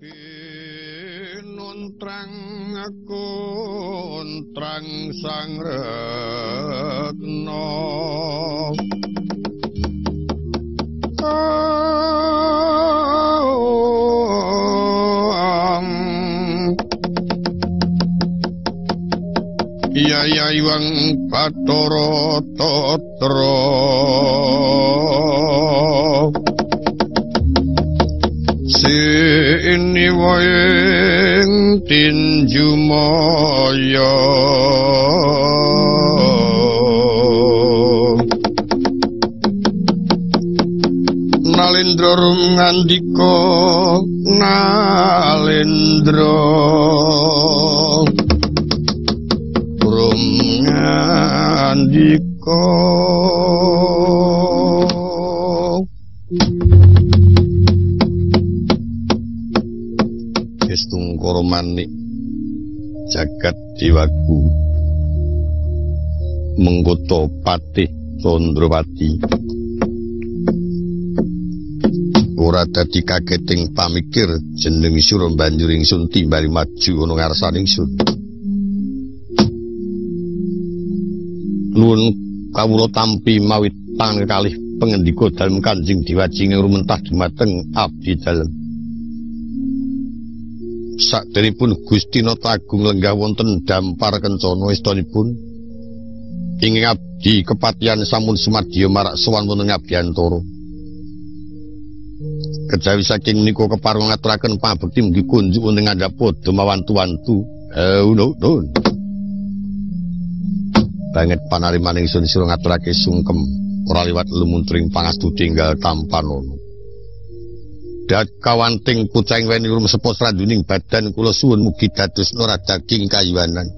Pinuntrang kontrang sang retno Yayaiwang Bathara Tatra Sini waing tinju maya Nalendra ngandika Nalendra ngandika Estungkara manik jagat dewaku menggota patih Candrawati ora dadi kageting pamikir jeneng sura banjur ingsun timbali maju ana ngarsaning ingsun nuwun kawula tampi mawi tangan kekalih pangendika dalem Kanjeng Dewaji ing rumentah dumateng abdi dalem sakderengipun Gusti Nata Agung lenggah wonten dampar kencana estunipun ing abdi kepatihan sampun sumadya marak sowan wonten Abiyantara kejawi saking menika kepareng ngaturaken pabekti mugi kunjuk wonten ngandhap padha mawantu-wantu nuwun banget panarimaning ingsun sira ngaturake sungkem ora liwat lumuntring pangastu tinggal tampanono dat kawanting kucing weni rum sepos randuning badan kula suwun mugi dados nora daging kayuanan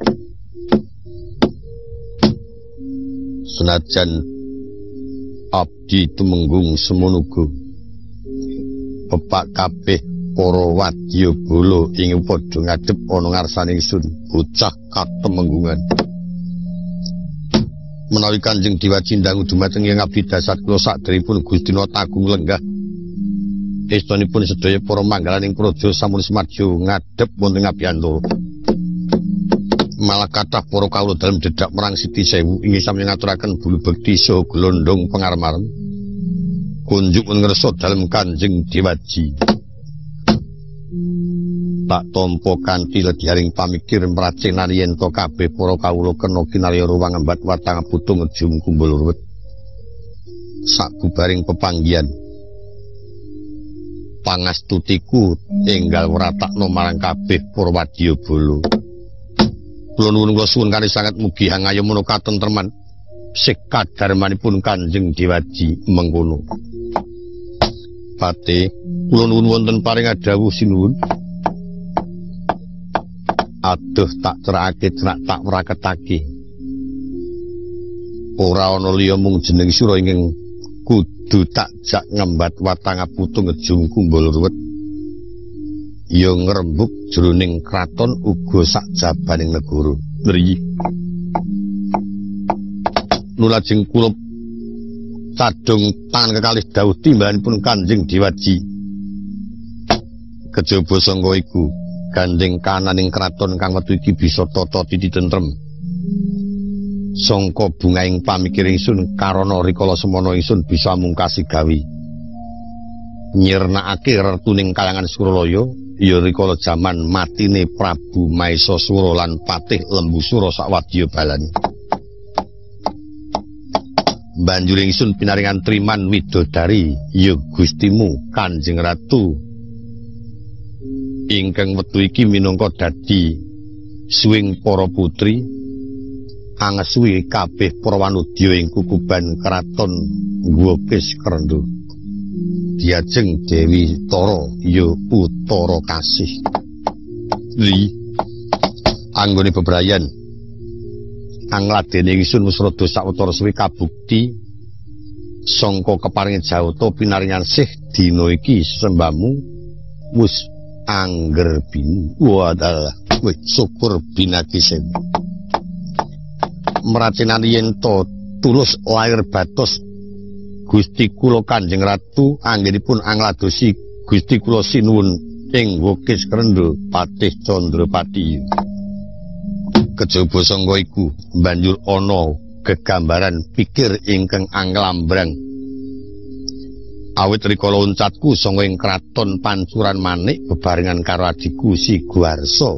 senajan abdi tumenggung semonogo pepak kabeh para wadyabala ing padha ngadhep ana ngarsaning ingsun bocah katemenggungan menawi Kanjeng Dewaji ndang dumateng ing abdi dasar kula sakderengipun Gusti Nata Agung lenggah estunipun sedaya para manggalaning praja sampun sumadya ngadhep wonten Abiyantara malah kathah para kawula dalem dedak merang Siti Sewu inggih sami ngaturaken bulu bekti saha glondhong pangarep-arep kunjuk ngersa dalem Kanjeng Dewaji tak tampa kanthi ledyaring pamikir mracenan yen to kabeh para kawula kena kinarya ruwang embat watang putung ejum kumbul ruwet sabubaring pepanggihan pangastutiku enggal wratakna marang kabeh para wadyabala kula nuwun kula suwun kanthi sanget mugi hangayomana katentreman sekadarmanipun Kanjeng Dewaji mengkono Pate kula nuwun wonten paring adhawuh sinuwun aduh tak cerakake cerak tak wraketake ora ana liya mung jeneng sira ingkang kudu tak jak ngembat watang putung ejung kumbul ruwet ya ngrembug jroning kraton uga sak jabaning negara mriyi nulajeng kula cadung tangan kekalih dawuh timbalanipun Kanjeng Dewaji kejaba sangka iku gandeng kananing kraton kang wektu iki bisa tata titi tentrem sangka bungaing pamikir ingsun karana rikala semana ingsun bisa mungkasi gawe nyirnakake retuning kalangan Suralaya ya rikala jaman matine Prabu Maesasura lan Patih Lembusura sakwadya balani banjur ingsun pinaringan triman widodari ya Gustimu Kanjeng Ratu ingkang wektu iki minangka dadi suwing para putri angesuwi kabeh para wanudya ing kukuban kraton Gwokis Krendha diajeng Dewi Tara ya Utara Kasih li anggone bebrayan angladene ingsun wis rada sawetara suwi kabukti sangka keparinge Jawata pinaringan sih dina iki sembahmu wis angger binu wadalah wis syukur binati sen meracenan yen to tulus lair batos Gusti kula Kanjeng Ratu anggenipun angladosi Gusti kula sinuwun ing Wukis Krendha Patih Candrapati. Kejaba sangka iku banjur ana gegambaran pikir ingkang anglambrang. Awit rikala uncatku sanga ing kraton Pancuran Manik bebarengan karo adikku Si Guarsa.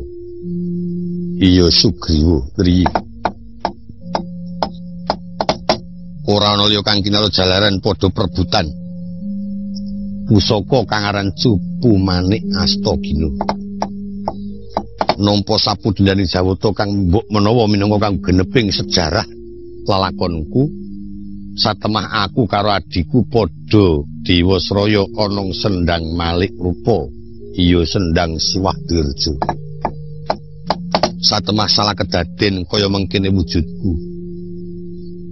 Iya Sugriwa, Tri. Ora ana liya kang kinala jalaran padha prebutan. Pusaka kang aran Cupu Manik Astagina. Nampa sapudhaning jawata kang mbok menawa minangka kang geneping sejarah lalakonku, satemah aku karo adikku padha Dewasraya ana sendang malik rupa, iya sendang Siwah Dirja. Satemah salah kedaden kaya mengkene wujudku.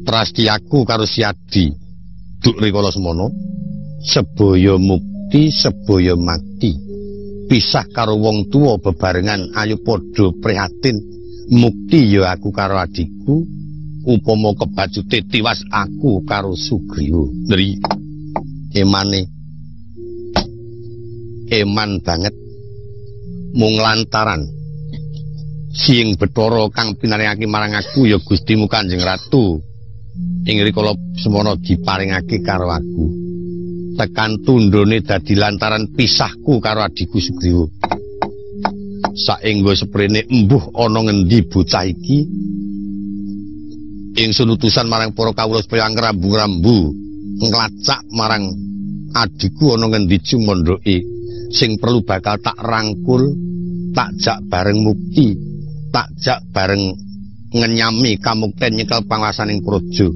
Prastiyaku karo Si Adi, duk rikala semana, sebaya mukti, sebaya mati. Pisah karo wong tuwa bebarengan ayo padha prihatin. Mukti ya aku karo adikku, upama kebajute tiwas aku karo Sugriwa. Ndri emane eman banget mung lantaran Siing Bathara kang pinaringake marang aku ya Gustimu Kanjeng Ratu ing rikala semana diparingake karo aku. Tekan tundhone dadi lantaran pisahku karo adikku Sugriwa. Saengga seprene embuh ana ngendi bocah iki. Ingsun utusan marang para kawula supaya ngrambu-rambu nglacak marang adikku ana ngendi jumondoke sing perlu bakal tak rangkul, tak jak bareng mukti, tak jak bareng ngenyami kamukten nyekel panguwasaning praja.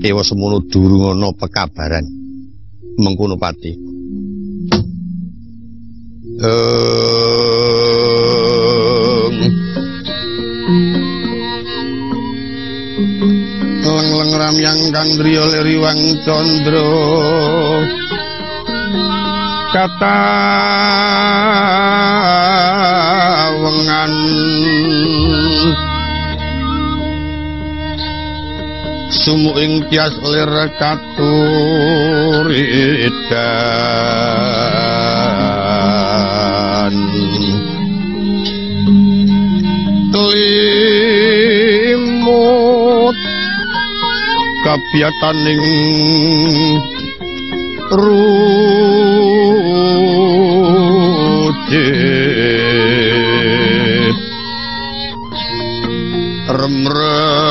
Ewa semono durung ana pekabaran. Mengkono pati. Leng-leng ramyang kang driya liriwang candra kata wengan sumu ing tias lir katuridan limut kapiataning rucit remrem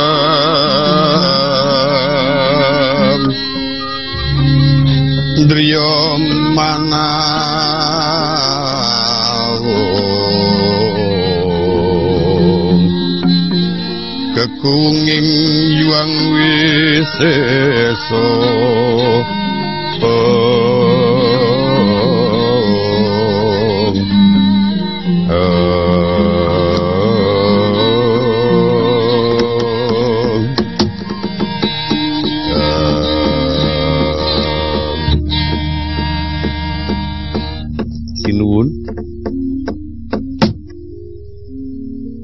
driya manawung kekunging yuang wiseso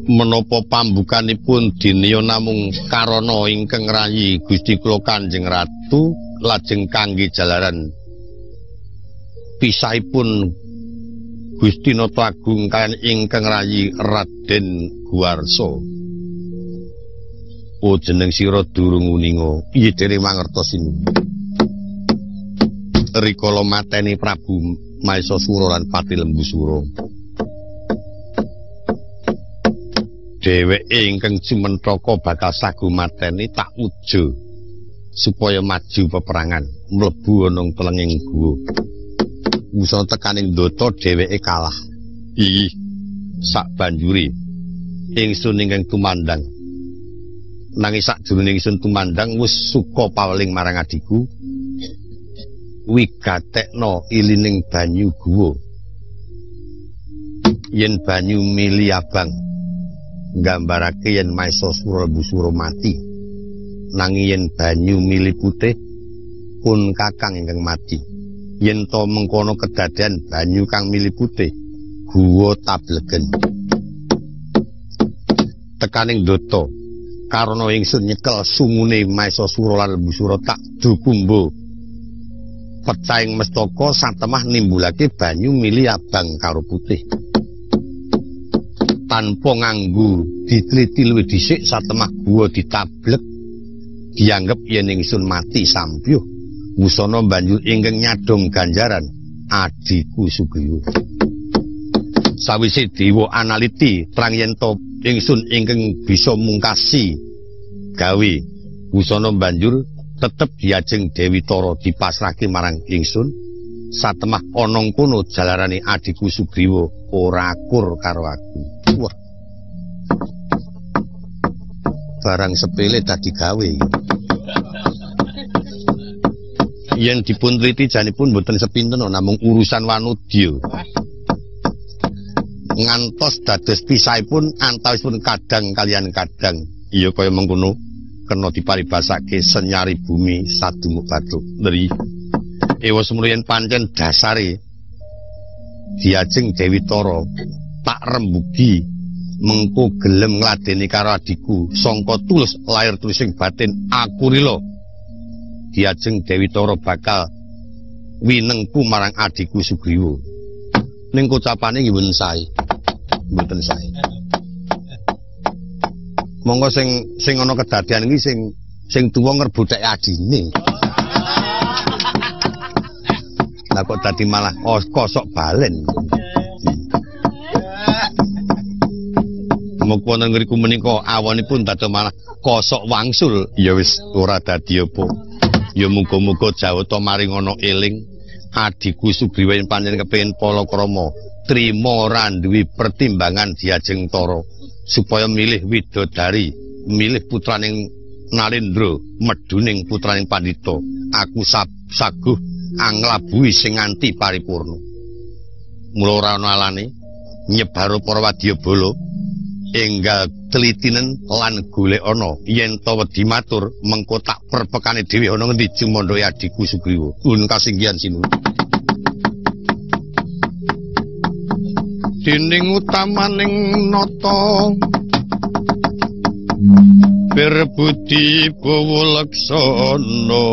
menapa pambukanipun diniya namung karana ingkang rayi Gusti kula Kanjeng Ratu lajeng kangge jalaran pisahipun Gusti Nata Agung kaliyan ingkang rayi Raden Guarsa. O jeneng sira durung uninga, piye dene mangertosinu? Rikala mateni Prabu Maesasura lan Pati Lembusura. Dheweke ingkang Cimentraka bakal sagu mateni tak uja supaya maju peperangan mlebu ana telenging guwa. Usana tekaning ndata dheweke kalah. Ih, sak banjure ingsun ingkang tumandang. Nanging sakjroning ingsun tumandang wis suka paweling marang adikku. Wigatekna ilining banyu guwa. Yen banyu mili abang nggambarake yen Maesasura Busura mati, nanging yen banyu mili putih pun kakang ingkang mati. Yen to mengkono kedadean banyu kang mili putih guwa tablegen. Tekaning ndata karana ingsun nyekel sumune Maesasura lan Busura tak dukumba pecahing mestaka satemah nimbulake banyu mili abang karo putih. Tanpa nganggo diteliti luwih dhisik satemah guwa ditablek dianggep yen ingsun mati sampyuh wusana banjur ingkang nyadong ganjaran adiku Sugriwa. Sawise dewa analiti terang yen to ingsun ingkang bisa mungkasi gawe wusana banjur tetep diajeng Dewi Tara dipasrahke marang ingsun satemah ana kono jalarane adiku Sugriwa ora akur karo aku. Wah. Barang sepele dadi gawe. Yen dipun triti janipun mboten sepinten namung urusan wanudya. Ngantos dados pisahipun antawisipun kadang kalian kadang. Iya kaya mengkono kena diparibasake senyari bumi sadumuk bathuk. Ndri. Ewa semruyen pancen dasare diajeng Dewi Tara tak rembugi mengko gelem ngladeni karo adiku sangka tulus lahir tulising batin aku rila diajeng Dewi Tara bakal winengku marang adiku Sugriwa. Ning ucapane nggih mboten sae. Mboten sae. Monggo sing ana kedadian iki sing tuwa ngerbutake adine. Lah kok dadi malah kosok balen. Muga wonten ngriku menika awanipun dados malah kosok wangsul ya wis ora dadi apa. Ya muga-muga Jawata maring ana eling adiku Sugriwa yen panjenengan kepengin palakrama trima ora duwe pertimbangan diajeng Tara supaya milih widodari, milih putraning Narendra meduning putraning Pandhita. Aku saguh anglabuhi sing nganti paripurna. Mula ora ana alane nyebar para wadyabala enggal telitinen lan golek ana yen to wedi matur mengko tak perpekane dhewe ana ngendi jumandha adiku Sugriwa. Nun kasinggihan sinuwun. Dening utamaning nata berbudi bawa laksana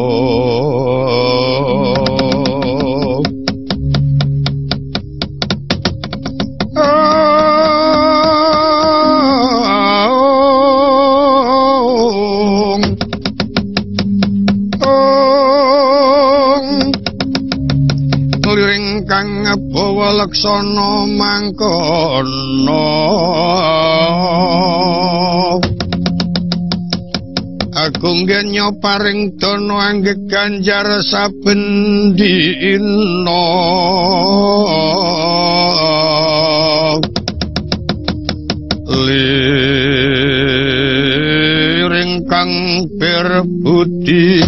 kang bawa laksana mangkono aku ngenyo paring dono angge ganjar saben dina liring kang berbudi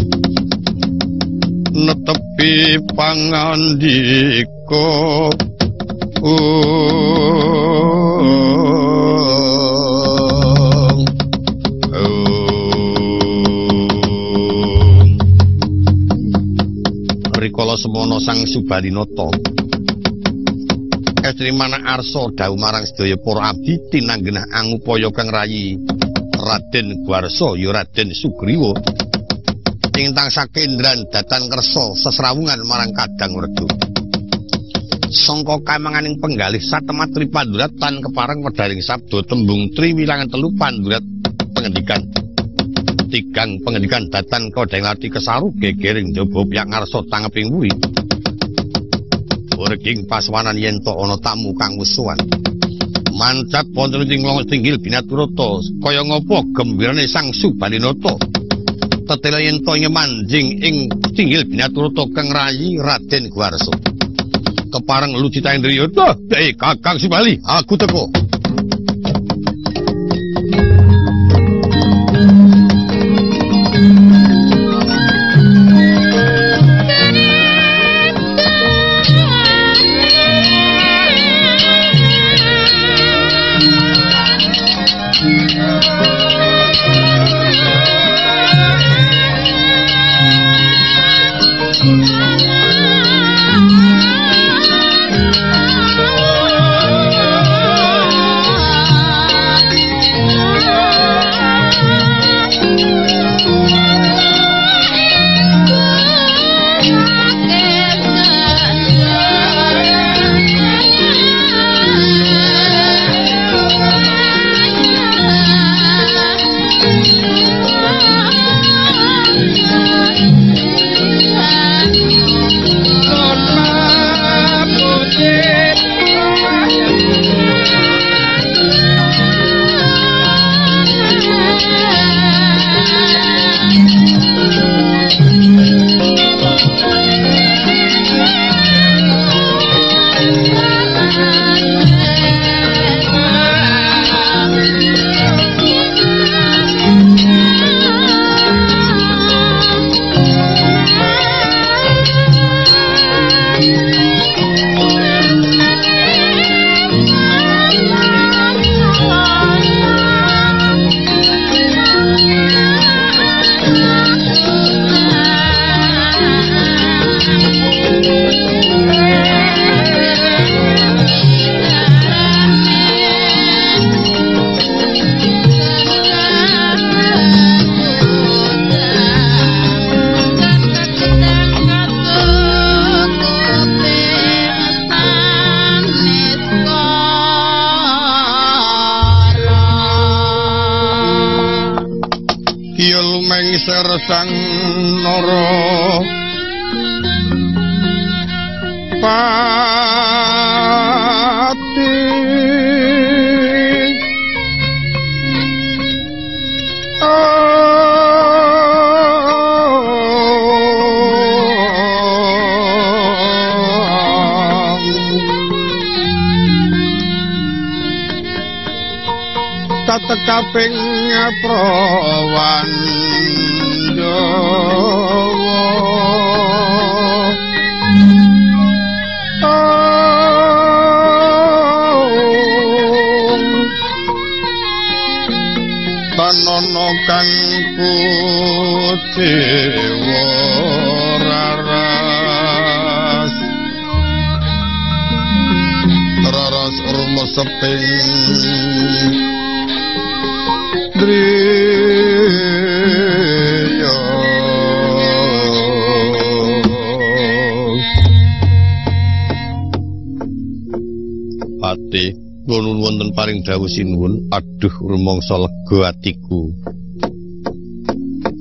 netepi pangandika rikala semono sang Subalinata estri manah arsa dawuh marang sedaya para abdi tinanggenah angupaya kang rayi Raden Gwarsa ya Raden Sugriwa ingkang sakendran datan kersa sesrawungan marang Kadang Werda. Sangka kamanganing penggalih satemah Tri Pandurat tan kepareng wedaring sabda tembung Tri wilangan telu Pandurat pengendikan. Tigang pengendikan datan kodeng lati kesaru gegering jaba piyak ngarsa tangeping wuri. Werging paswanan yen to ana tamu kang wusuhan. Mancat wonten ing longo tinggil Binaturata kaya ngapa gembirane sang Subalinata. Tetela yen to nyemanjing ing tinggil Binaturata kang rayi Raden Gwarsa. Kepareng lucita indriya, Kakang Subali, aku teko. ya lumengser sang nara pati tekaping prawandawa panono kang kudewa raras raras urma seping Driya Pati ngunun wonten paring dawuh sinuwun aduh rumangsa lega atiku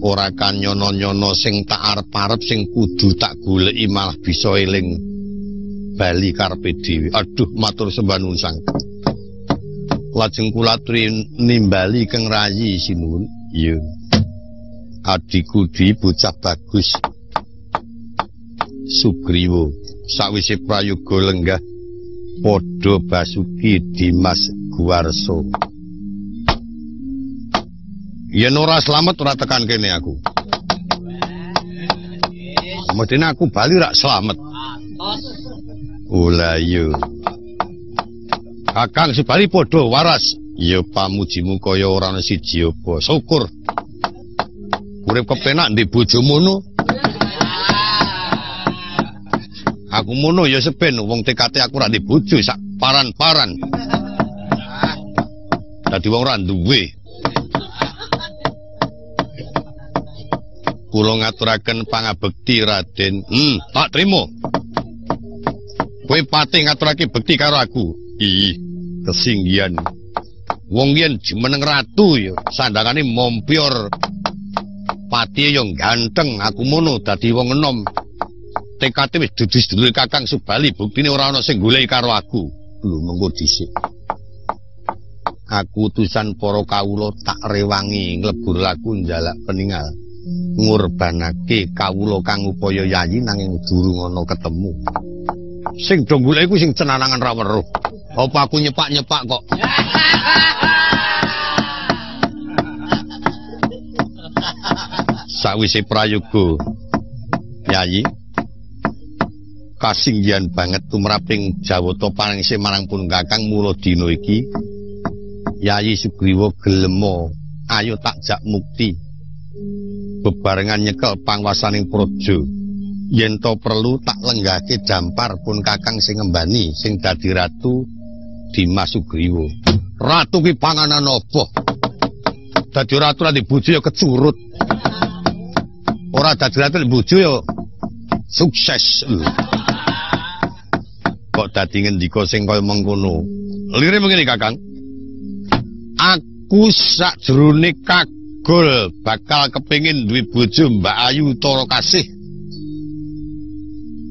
ora kanyono-nyono sing tak arep-arep sing kudu tak goleki malah bisa eling bali karepe dhewe aduh matur sembah nuwun sang lajeng kula aturi nimbali keng rayi sinuwun. Iya. Adiku di bocah bagus. Sugriwa sawise prayoga lenggah padha Basuki Dimas Guwarsa. Yen ora slamet ora tekan kene aku. Medene aku bali rak slamet. Oh la iya. Kakang Subali padha waras. Ya pamujimu kaya ora ana siji apa. Syukur. Urip kepenak ndek bojo mono. Aku mono ya seben wong tekate aku ora ndek bojo sak paran-paran. Dadi wong ora duwe. Kula ngaturaken pangabekti Raden. Tak trimo. Kowe pati ngaturake bekti karo aku. Ih, kesinggian. Wong yen jumeneng ratu ya, sandangane mompior. Pati yo ganteng, aku mono dadi wong enom. Tekate wis dudu sedulur Kakang Subali, buktine ora ana sing goleki karo aku. Lho mengko dhisik. Aku utusan para kawula tak rewangi nglebur laku njalak peninggal. Ngurbanake kawula kang upaya yayi nanging durung ana ketemu. Sing do golek iku sing cenanangan ra weruh. Apa aku nyepak-nyepak kok? Sawise prayoga Yayi kasinggihan banget tumraping Jawata paringse marang pun Kakang mula dina iki Yayi Sugriwa gelema ayo tak jak mukti bebarengan nyekel pangwasaning praja. Yen to perlu tak lenggahke dampar pun Kakang sing ngembani sing dadi ratu Dimas Sugriwa. Ratu ki panganan apa? Dadi ratu lan bojo ya kecurut. Ora dadi ratu lan bojo ya sukses. Kok dadi ngendika sing kaya mengkono? Lire mengene Kakang. Aku sakjroning kagol bakal kepengin duwe bojo Mbak Ayu Tara Kasih.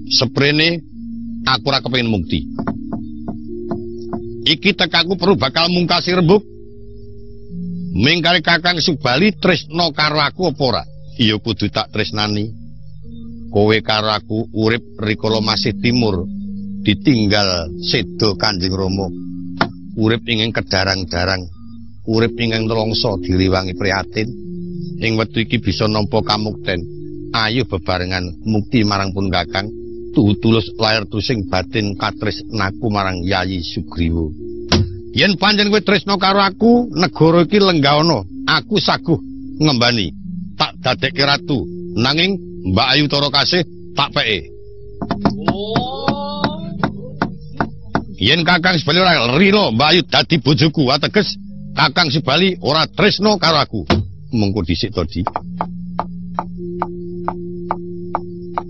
Seprene aku ora kepengin mukti. Iki tekaku perlu bakal mungkasi rembug. Mingkare Kakang Subali tresna karo aku apa ora? Iya kudu tak tresnani. Kowe karo aku urip rikala masih timur, ditinggal sedo Kanjeng Rama. Urip ing kedarang-darang, urip ing nelongso diriwangi prihatin. Ing wektu iki bisa nampa kamukten. Ayo bebarengan mukti marang pun Kakang. Tulus lahir tusing batin katresnaku marang Yayi Sugriwa. Yen pancen kowe tresna karo aku, negara iki lenggahana. Aku saguh ngembani. Tak dadekke ratu, nanging Mbak Ayu Tara Kasih tak peke. Yen Kakang Subali ora rila Mbak Ayu dadi bojoku, ateges Kakang Subali ora tresna karo aku. Mengko dhisik to, Di.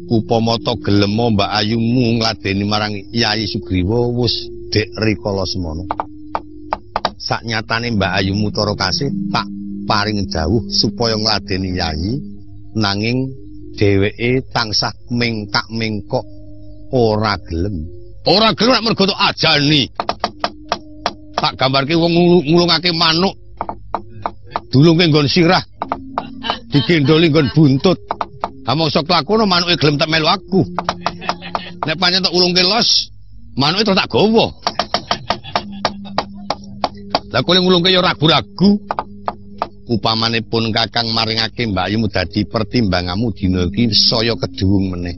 Upama to gelem Mbak Ayumu ngladeni marang Yayi Sugriwa wis dek rikala semono. Saknyatane Mbak Ayumu Tara Kasih tak paring dawuh supaya ngladeni Yayi nanging dheweke tansah mengkak-mengkok ora gelem. Ora gelem nek mergo tok ajani. Tak gambarke wong ngulungake manuk dulunge nggon sirah digendoli nggon buntut. Amangsa klakono manuke gelem tak melu aku. Nek pancen tak ulungke los, manuke terus tak gawa. Lah kowe ngulungke ya ragu-ragu. Upamane pun Kakang maringake mbakyumu dadi pertimbanganmu dina iki saya keduwung meneh.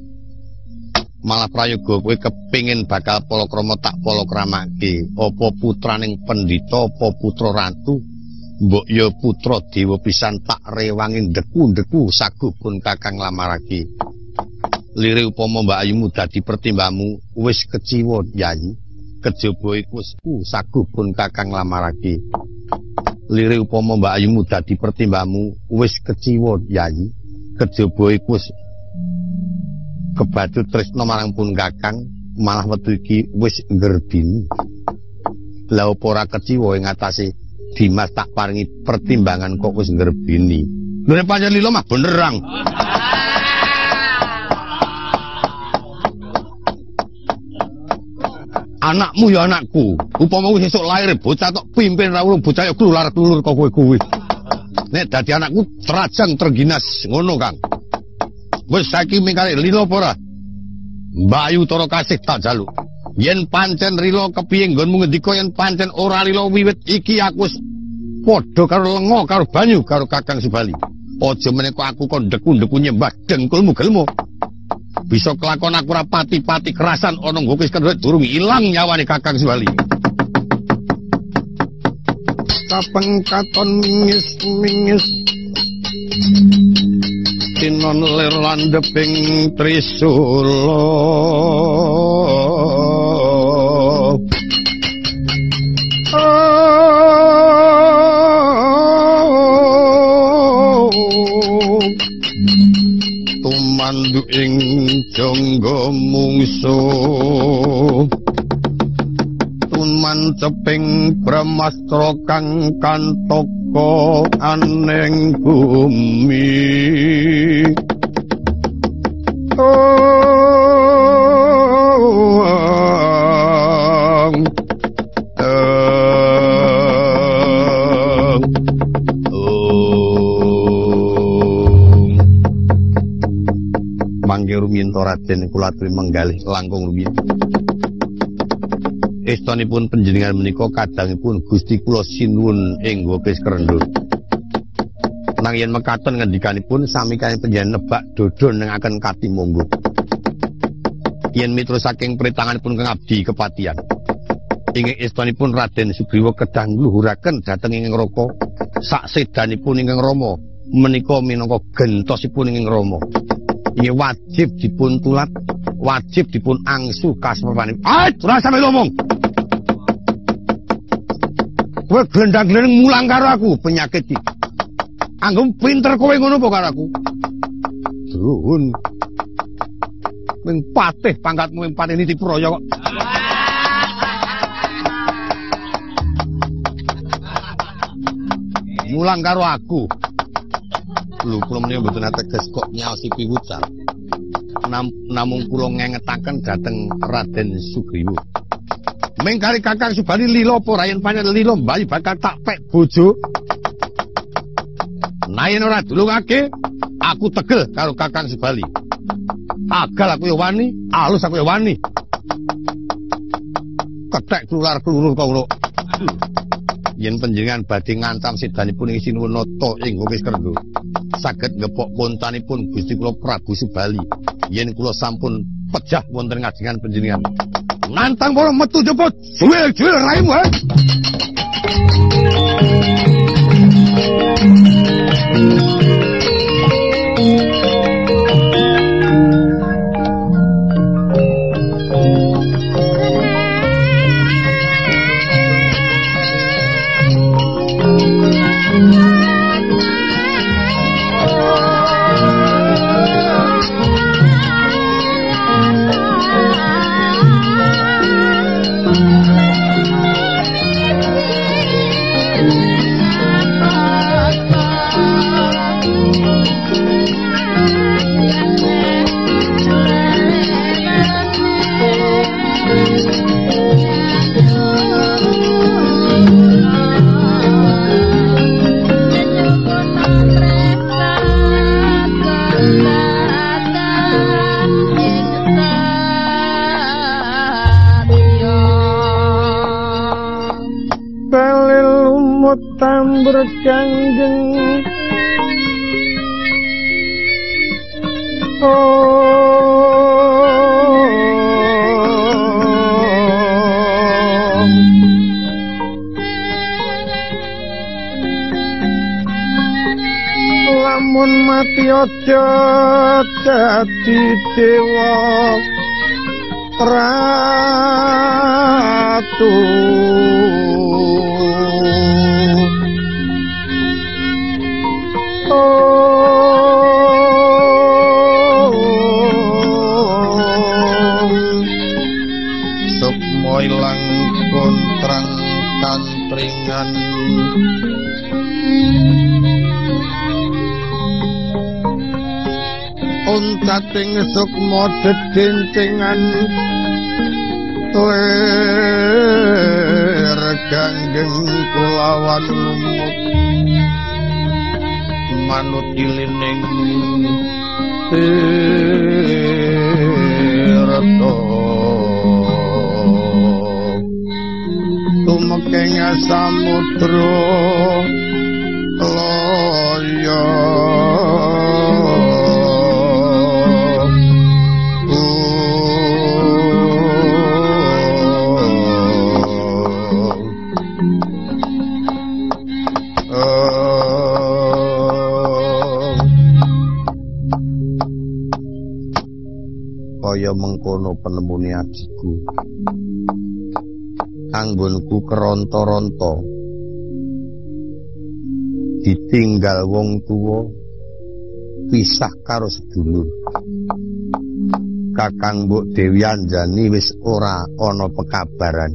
Malah prayoga kowe kepingin bakal palakrama tak palakramake. Apa putraning pendhita, apa putra ratu? Mbok ya putra dewa pisan tak rewangi ndeku-ndeku sagupun Kakang lamarake. Lire upama mbakyumu dadi pertimbanganmu wis keciwa Yayi. Kejaba iku sagupun Kakang lamarake. Lire upama mbakyumu dadi pertimbanganmu wis keciwa Yayi. Kejaba iku kebacut tresna marang pun Kakang malah wektu iki wis nggerbini. Lah apa ora keciwa ing atase Dimas tak paringi pertimbangan kok wis nggerbini. Lho nek pancen lila mah benerang. Anakmu ya anakku. Upama wis esuk lair bocah tok pimpin ra urung bocah ya klular-klulur kok kowe. Nek dadi anakku terajang terginas ngono, Kang. Wis saiki mingkare lila apa ora? Mbakyu Tara Kasih tak jaluk. Yen pancen rila kepiye nggonmu ngendika yen pancen ora rila wiwit iki aku wis padha karo lenga karo banyu karo Kakang Subali. Aja meneh kok aku kon ndeku-ndeku nyembah dengkulmu gelmo. Bisa kelakon aku ora pati-pati kerasan ana nggo wis kendhet durung ilang nyawane Kakang Subali. Kapengkaton mingis-mingis tinon lir landheping Trisula. Tumandu ing jangga mungsu tumanceping Brahmastra kang kantaka aning bumi. Mangke rumiyin Raden kula aturi menggalih langkung rumiyin. Estanipun panjenengan menika kadangipun Gusti kula sinuwun ing Wekis Krendul. Nang yen mekaten ngendikanipun sami kaliyan panjenengan nebak dodol nengaken katimonggo. Yen mitra saking pritanganipun Kang Abdi kepatihan. Ing estanipun Raden Sugriwa kedah ngluhuraken dhateng ing Raka sak sedanipun ingkang Rama menika minangka gentosipun ing Rama. Ini wajib dipun tulat, wajib dipun angsu kasmerwane. Ora sampe ngomong. Kowe glendang-glendeng mulang karo aku penyakit iki. Anggem pinter kowe ngono apa karo aku? Duhun. Ming patih pangkatmu ming patih niti praya kok. Mulang karo aku. Lho kula menika mboten ateges kok nyaosi piwucal. Namung kula ngengetaken dhateng Raden Sugriwa. Ming kari Kakang Subali lila apa ora yen pancen lila mbali bakal tak pek bojo. Nayen ora dulungake aku tegel karo Kakang Subali. Agal aku ya wani, alus aku ya wani. Ketek klular-klurur kok ngono. Yen panjenengan badhe ngancam sedanipun ing Sinuwunata ing Wekis Krendul. Saged ngepok kontanipun Gusti kula Prabu Subali yen kula sampun pejah wonten ngajengan panjenengan nantang para metu jepot juwil raimu ha. nyambut tambur kangjeng lamun mati aja dadi dewa ratu sukma ilang kontrang kantringan untating sukma dedencengan ler ganggeng kulawan lumut manut ilining tirta tumekeng samudra loyo kaya mengkono penemune adikku anggonku keronto-ronto ditinggal wong tuwa pisah karo sedulur Kakang Mbok Dewi Anjani wis ora ana pekabaran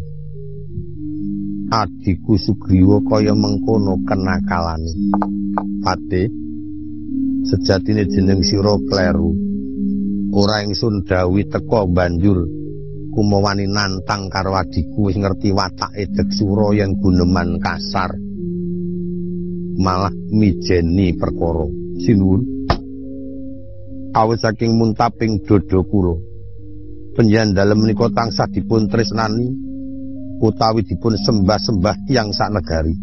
adikku Sugriwa kaya mengkono kenakalane Pate sejatine jeneng sira kleru ora ingsun dawuhi teka banjur kumawani nantang karo adikku wis ngerti watake Deksura yen guneman kasar malah mijeni perkara sinuwun awit saking muntaping dada kula panjenengan dalem menika tansah dipun tresnani utawi dipun sembah-sembah tiyang sanegari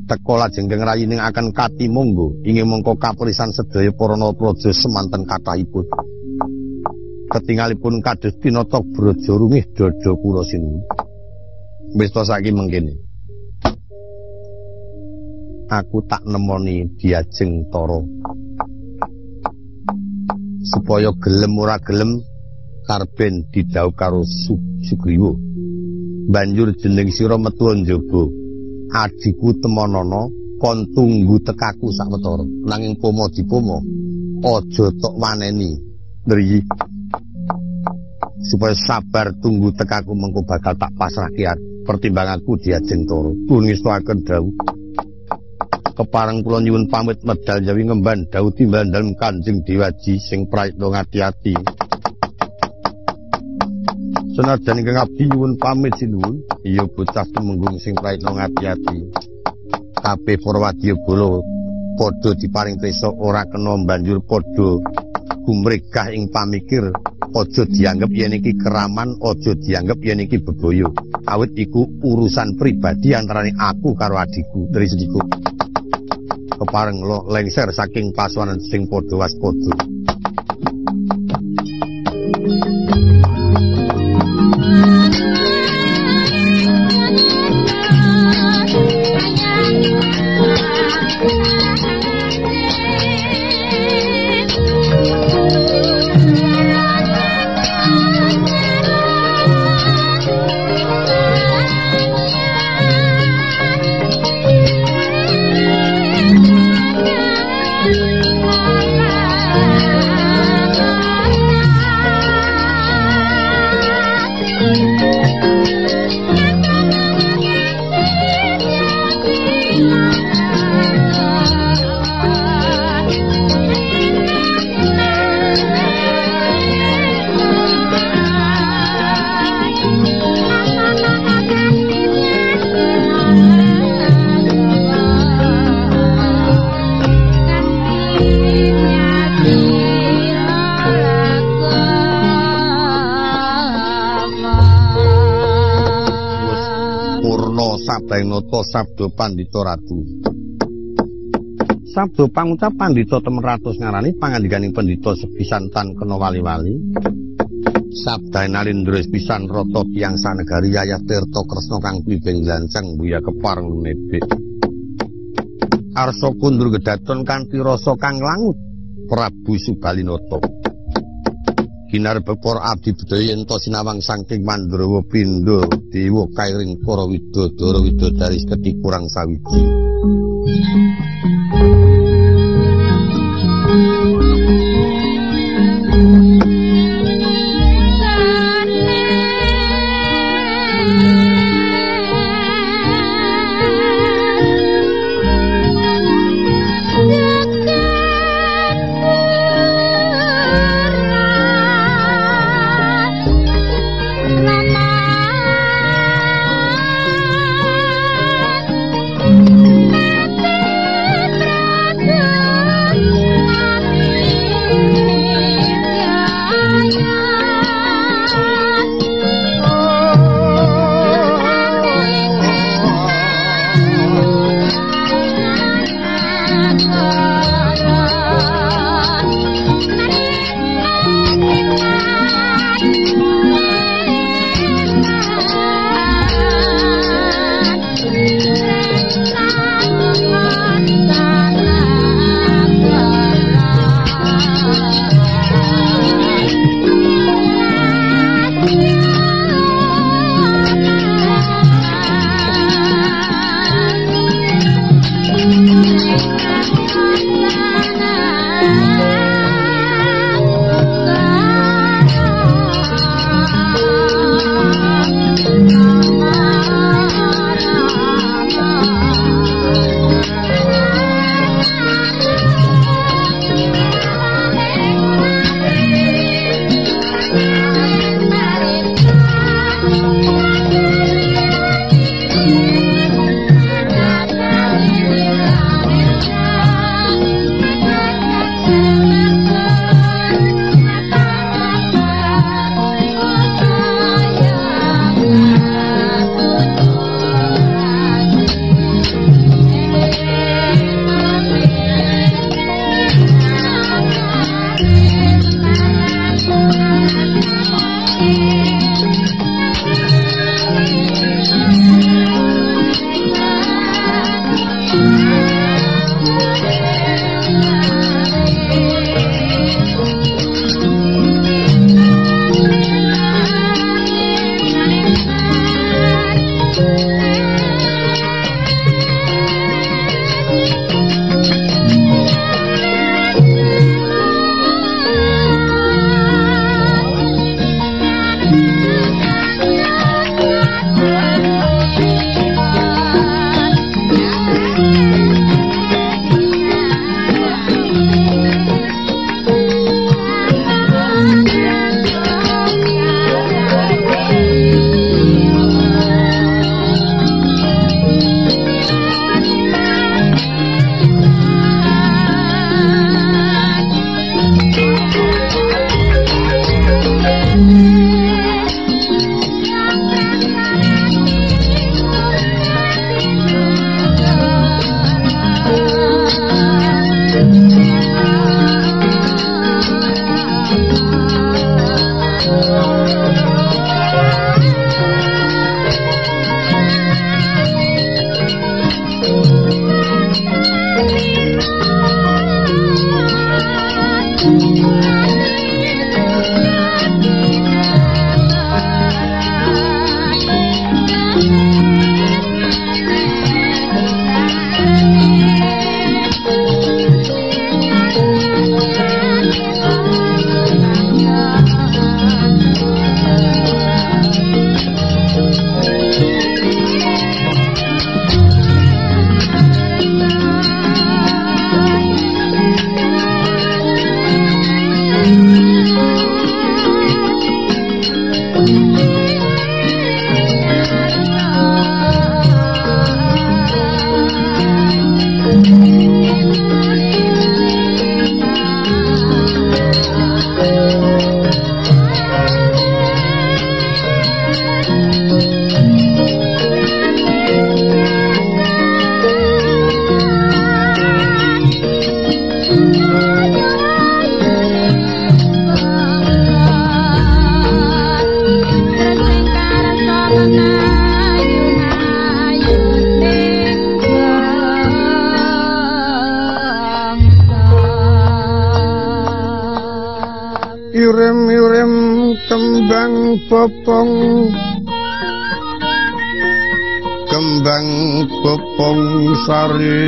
teka lajeng rayining akan kati monggo inggih mengko kaprisan sedaya para praja semanten kathahipun ketingalipun kados pinata braja rumih dada kula sinuwun wis to saiki mengkene aku tak nemoni Diajeng Tara supaya gelem ora gelem karben didhawuh karo Sugriwa banjur jeneng sira metu njaba adikku temonana kon tunggu tekaku sawetara nanging pomo dipomo aja tok waneni ndri supaya sabar tunggu tekaku mengko bakal tak pasrahke pertimbanganku Diajeng Tara pun ngestuaken dawuh kepareng kula nyuwun pamit medal jawi ngemban dawuh timbal dalem Kanjeng Dewaji sing praitna ngati-ati senajan ingkang abdi nyuwun pamit sinuwun iya bocah tumenggung sing praitna ngati-ati kabeh para wadyabala padha diparing tresa ora kena banjur padha gumregah ing pamikir aja dianggep yen iki keraman aja dianggep yen iki bebaya awit iku urusan pribadi antarané aku karo adikku dari sediko kepareng lengser saking pasuwanan sing padha waspada Purna Sabayanata sabda Pandhita Ratu. Sabda pangucap Pandhita temen ratus ngarani pangandikaning Pandhita sepisantan kena wali-wali. Sabda Narendra pisan rata tiyang sanegari Yayah Tirta Kresna kang pibeng glancang buya kepareng nebek. Arsa kundur gedaton kanthi rasa kang langut Prabu Subalinata. Ginarbek para abdi budaya ento sinawang saking Mandrawa Pindha dewa kairing para widodara widodari sekedhi kurang sawiji. bopong sari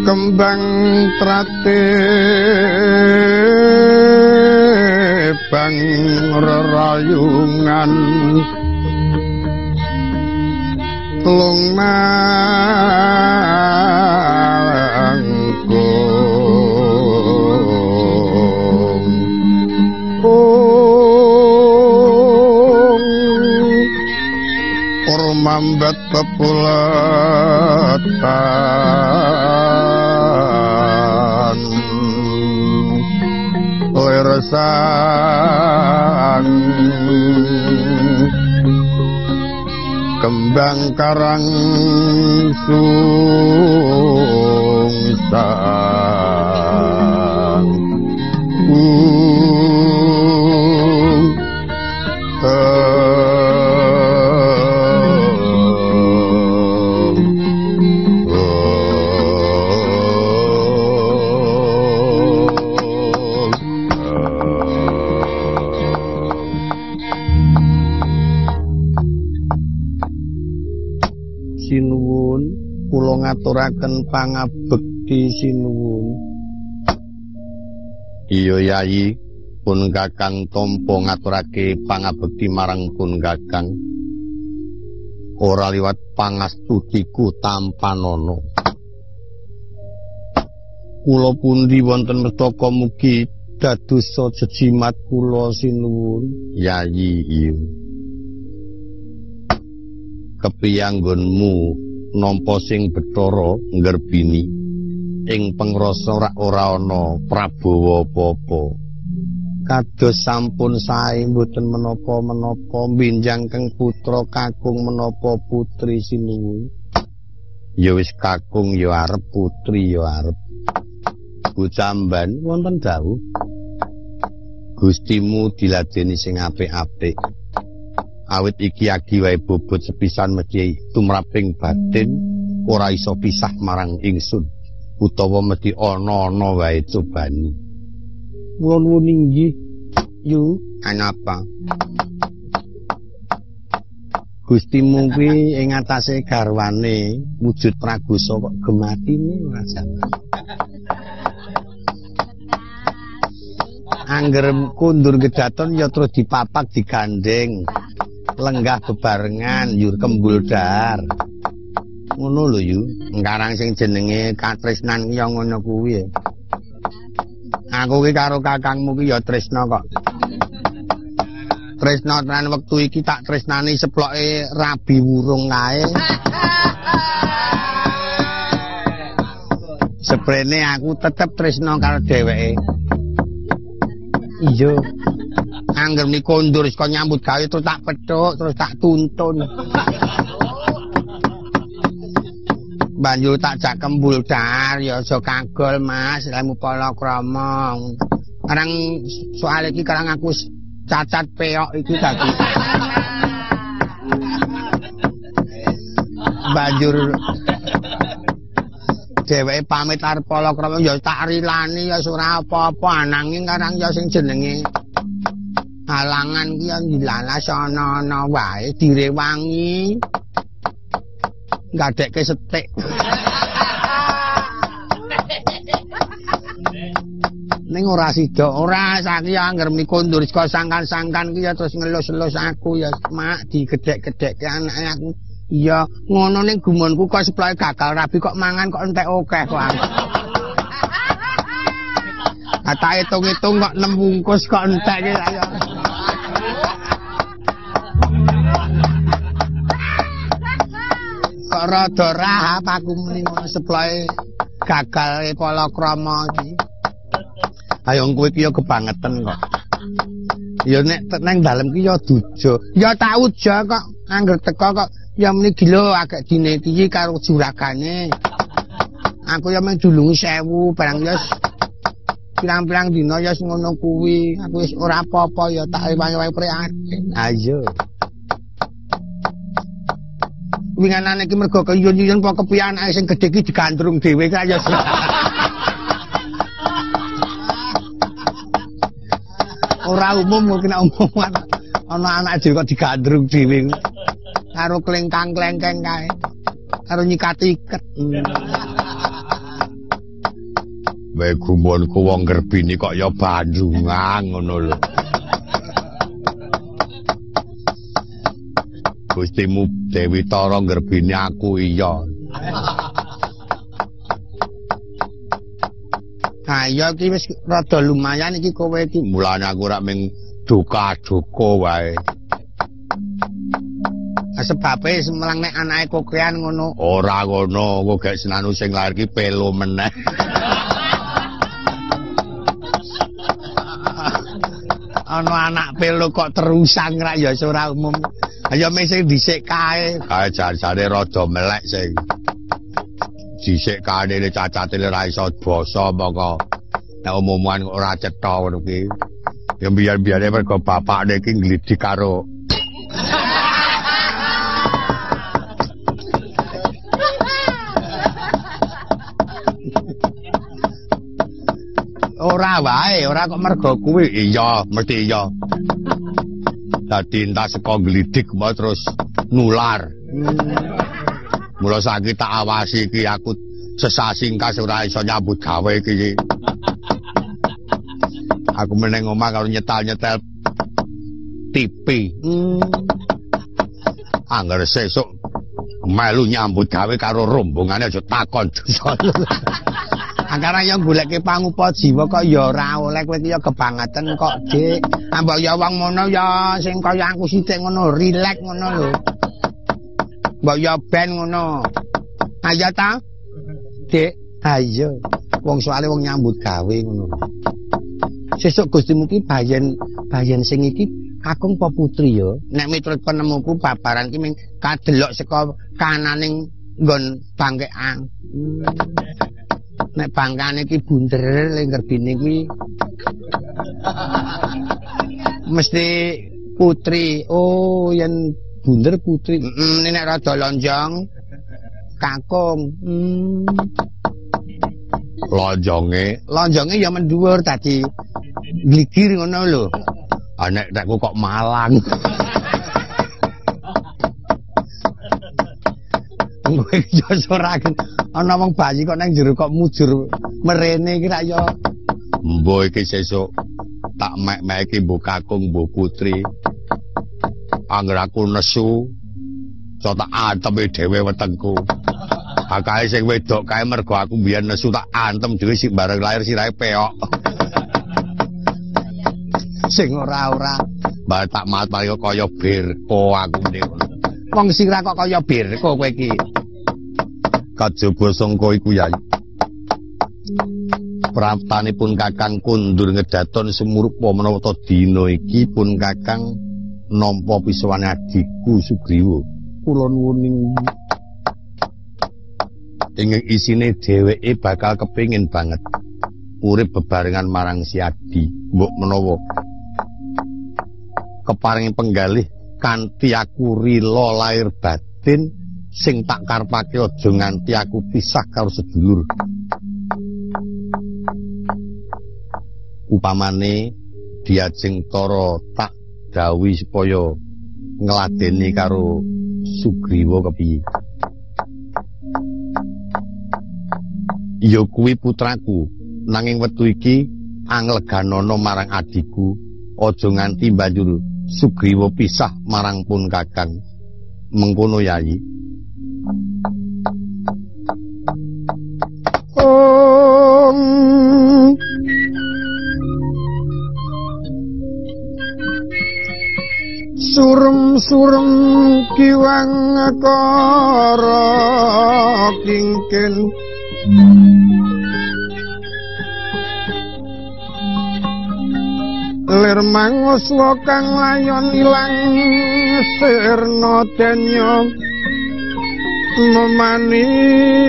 kembang trate bang rerayungan telung mambat pepulatan leresan kembang karang sungsang ngaturaken pangabekti sinuwun. Iya Yayi, pun Kakang tampa ngaturake pangabekti marang pun Kakang. Ora liwat pangastutiku tampanana. Kula pundi wonten mestaka mugi dadosa jejimat kula sinuwun. Yayi iya. Kepiye anggonmu nampa sing Bathara nggerbini ing pangrasa ora ana Prabawa apa-apa. Kados sampun sae mboten menapa-menapa benjang keng putra kakung menapa putri sinuwun. Ya wis kakung ya arep putri ya arep. Bocamban wonten dawuh. Gustimu diladeni sing apik-apik. Awit iki agi wae bobot sepisan mesti tumraping batin ora iso pisah marang ingsun utawa mesti ana-ana wae cobani. Kula nuwun inggih. Yu, anapa? Gustimu kuwi ing atase garwane wujud pragusa kok gematine ora jaman. Angger kundur gedaton ya terus dipapak digandeng. Lenggah bebarengan yur kembul dahar. Ngono lho yu, ngarang sing jenenge katresnan ki ya ngono kuwi. Aku ki karo kakangmu ki ya tresna kok. Tresna tenan wektu iki tak tresnani seploke rabi wurung kae. Seprene aku tetep tresna karo dheweke. Iya. Angger mi kondur saka nyambut gawe terus tak pethuk terus tak tuntun. Banjur tak jak kembul dar ya aja kagol Mas, lemu palakrama. Karang soal iki karang aku cacat peok iki dadi. Banjur dheweke pamit arep palakrama ya tak rilani ya ora apa-apa ananging karang ya sing jenenge halangan ki yang dilalas ana-ana wae direwangi ngadekke setik ning ora sida ora saiki angger mikondur saka sangkan-sangkan ki ya terus ngelus-elus aku ya mak digedhek-gedhekke anake aku iya ngono ning gumonku kok seploke gagal rabi kok mangan kok entek akeh kok tak hitung-hitung kok 6 bungkus kok entek ki ya. Kok rada rahap aku muni ngono seploke gagal palakrama iki. Ayo kowe iki ya kebangetan kok. Ya nek nang dalem ki ya duja. Ya tak uja kok angger teko kok ya muni gila agek dine iki karo juragane. Aku ya mung dulungi 1000 barang ya pirang-pirang dina ya ngono kuwi. Aku wis ora apa-apa ya tak wae-wae prihatin. Ayo. winganane iki mergo keyun-yun apa kepiye anake sing gedhe iki digandrung dhewe kaya. Ora umum kena umuman. Ana anak dhewe kok digandrung dhewe. Karo klengkang-klengkeng kae. Karo nyikat iket. Wae gumunku wong Gerbini kok ya Bandungan ngono lho. Gustimu Dewi Tara Gerbini aku iya. Ha iya iki wis rada lumayan iki kowe iki. Mulane aku ora mung duka-duka wae. Sebabe semelang nek anake kokean ngono. Ora ngono, kok gak senanu sing lair ki pelo meneh. Ana anak pelo kok terusan rak ya ora umum. Ayo mesih dhisik kae. Kae jar-jare rada melek sing. Dhisik kae le cacate le ra iso basa moko. Nek umuman ora cetha ngono ki. Ya biar-biare mergo bapakne iki nglidik karo Ora wae, ora kok mergo kuwi. Iya, mesti iya. Dadi entah saka glidik apa terus nular. Mula saiki tak awasi iki aku sesasingkas ora iso nyambut gawe iki. Aku meneng omah karo nyetel-nyetel TV. Angger sesuk melu nyambut gawe karo rombongane aja takon. Angkara ya goleke pangupa jiwa kok ya ora oleh kowe ya kebangetan kok, Dik. Ambek ya wong mono ya sing kaya aku sithik ngono, rileks ngono lho. Mbok ya ben ngono. Ayo ta? Dik, ayo. Wong soalé wong nyambut gawe ngono. Sesuk Gustimu ki bayen sing iki kakung apa putri ya. Nek miturut penemuku babaran ki ming kadelok saka kananing nggon bangkekan. Nek bangkane iki bunder ning Gerbini kuwi mesti putri. Oh, yen bunder putri. Nek rada lonjong kakung. Lonjonge ya mendhuwur dadi gligir ngono lho. Ah nekku kok malang. Kowe yo soraken ana wong bayi kok nang jero kok mujur merene iki rak yo. Mbok iki sesuk tak mek-mek iki mbok kakung mbok putri. Angger aku nesu so tak anteme dhewe wetengku. Akae sing wedok kae mergo aku mbiyen nesu tak antem dhewe sik bareng lair sirahe peok. Sing ora-ora bar tak mati kaya birko aku niku. Wong sira kok kaya birko kowe iki. Kajaba sangka iku Yai. Praptanipun Kakang kundur ngedaton sumurupa menawa dina iki pun Kakang nampa pisuwane adiku Sugriwa. Kula nuwun ing isine dheweke bakal kepingin banget urip bebarengan marang si Adi. Mbok menawa keparing penggalih kanthi aku rila lair batin sing tak karepake aja nganti aku pisah karo sedulur. Upamane Diajeng Tara tak dawuhi supaya ngladeni karo Sugriwa kepiye. Ya kuwi putraku, nanging wektu iki angleganana marang adiku, aja nganti banjur Sugriwa pisah marang pun Kakang. Mengkono Yai. Surem-surem kiwang kara kingken lir manguswa kang layon ilang sirna denya memanise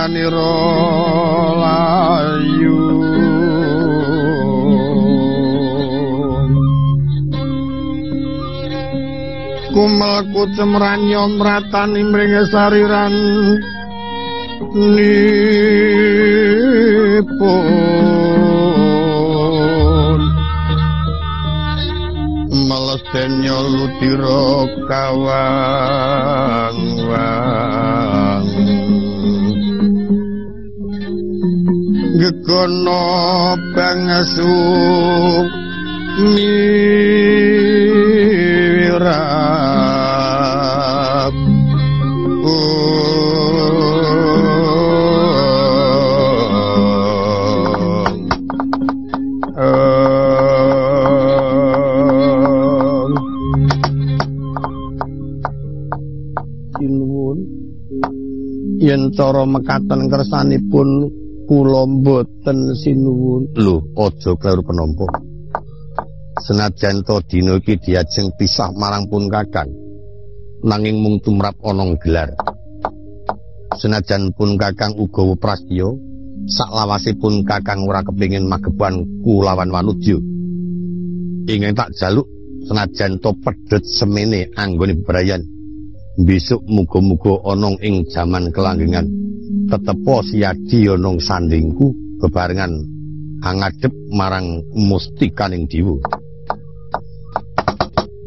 manira layu kumelku cemranyo mratani mring sariran nipun melesenya lutira kawang-wang gegono bangsu mirap yen cara mekaten kersanipun kula mboten sinuwun. Lho, aja kleru penampa. Senajan to dina iki diajeng pisah marang pun Kakang, nanging mung tumrap ana gelar. Senajan pun Kakang uga prastya, saklawasipun Kakang ora kepengin mageban kulawan Wanudya. Ingin tak jaluk senajan to pedhet semene anggone bebrayan. Besok muga-muga ana ing jaman kelanggengan tetepo siadi ana sandingku bebarengan angadhep marang mustikaning dewa.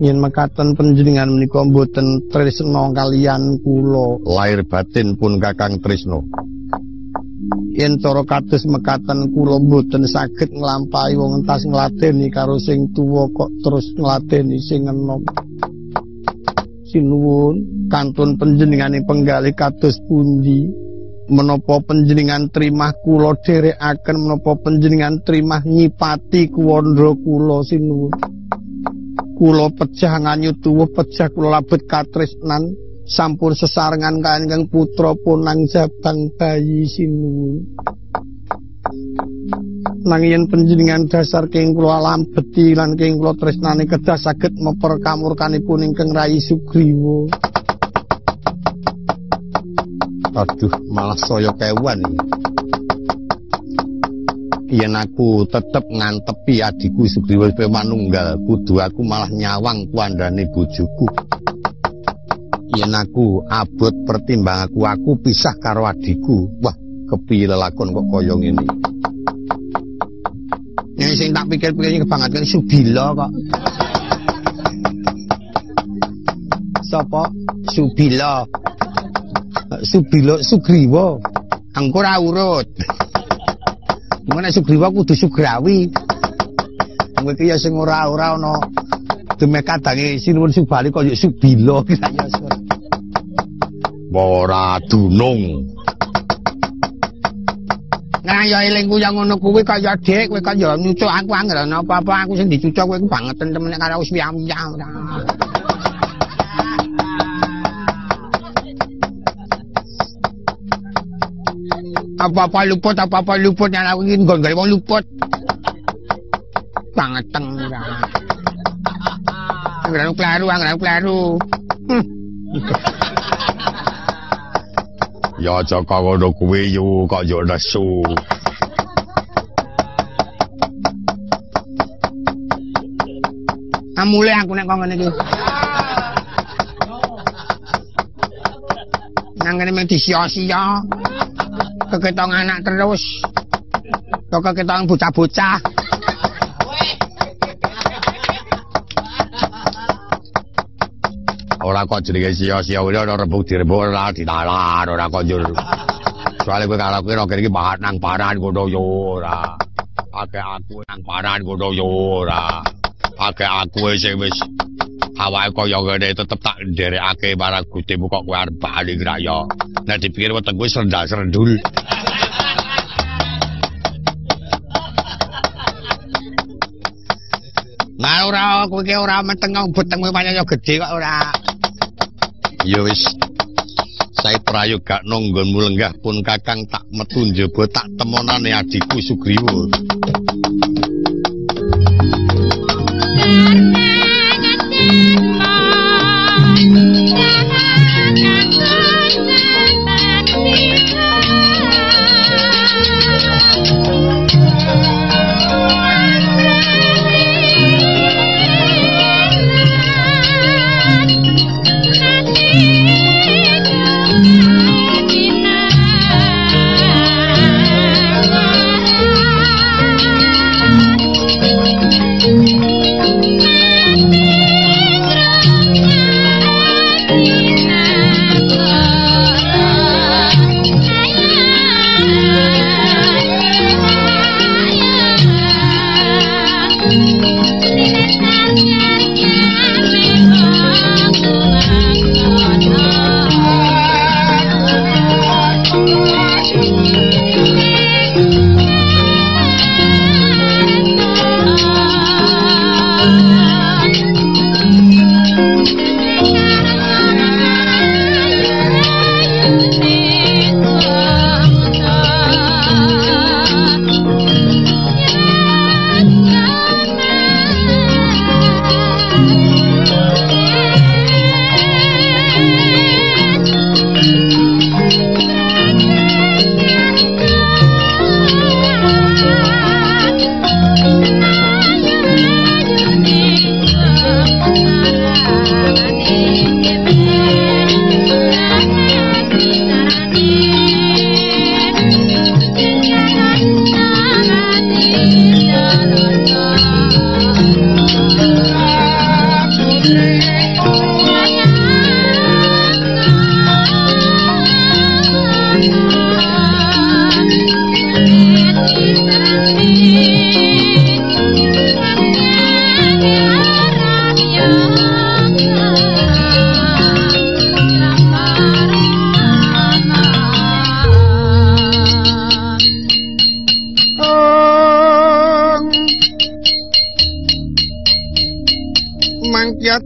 Yen mekaten panjenengan menika mboten tresna kaliyan kula, lair batin pun Kakang tresna. Yen cara kados mekaten kula mboten saged nglampahi wong entas ngladeni karo sing tuwa kok terus ngladeni sing enom. Sinuwun kantun panjenengane penggalih kados pundi menapa panjenengan trimah kula dherekaken menapa panjenengan trimah nyipati kuwandra kula sinuwun kula pejah nganyutuwuh pejah kula labet katresnan sampun sesarengan kaliyan putra ponang jabang bayi sinuwun nanging yen panjenengan dasar keng kula lambeti lan keng kula tresnane kedah saged meper kamurkanipun ingkang Rayi Sugriwa. Aduh, malah saya kewan. Yen aku tetep ngantepi adikku Sugriwa supaya manunggal, kudu aku malah nyawang kuandane bojoku. Yen aku abot pertimbang aku pisah karo adikku. Wah, kepiye lelakon kok kaya ngene. Yang sing tak pikir-pikir kebangetan Subila kok. Sapa? Subila. Subila Sugriwa. Engko ora urut. Mengene Sugriwa kudu Sugrawi. Engko iki ya sing ora ana deme kadange Sinuwun Subali kaya Subila iki ya. Ora dunung. Nah ya elingku yang ngono kuwi kaya Dik, kowe kaya nyucuk aku angel apa-apa aku sing dicucuk kowe kebangetan temen karo wis wiyang-wiyang. Apa-apa luput yang aku iki nggon gawe wong luput. Bangeteng ora. Anggranu kleru. Ya aja ngono kuwi yo kok yo nesu. Amule aku nek kok ngene iki. Nang ngene mung disia-sia. Keketong anak terus. Kok keketong bocah-bocah. Ora kok jenenge sia-sia ora rebuk direbuk ora ditalan ora kok njur. Soale kowe karo kowe kene iki bahat nang paran ngono yo ora. Akeh aku nang paran ngono yo ora. Akeh aku sing wis awake kaya ngene tetep tak nderekake marang gudemu kok kowe arep bali ra yo. Nek dipikir weteng kowe rendah-rendul. Nah ora kowe iki ora meteng beteng kowe pancen yo gedhe kok ora. Ya wis saya prayoga nonggonmu lenggah pun Kakang tak metu njaba tak temonane adikku Sugriwa.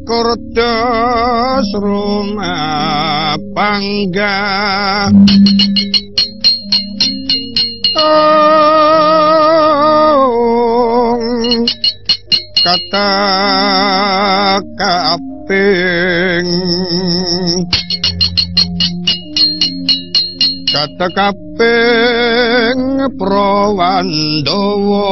Kurdos rumah bangga kata kaping Prawandawa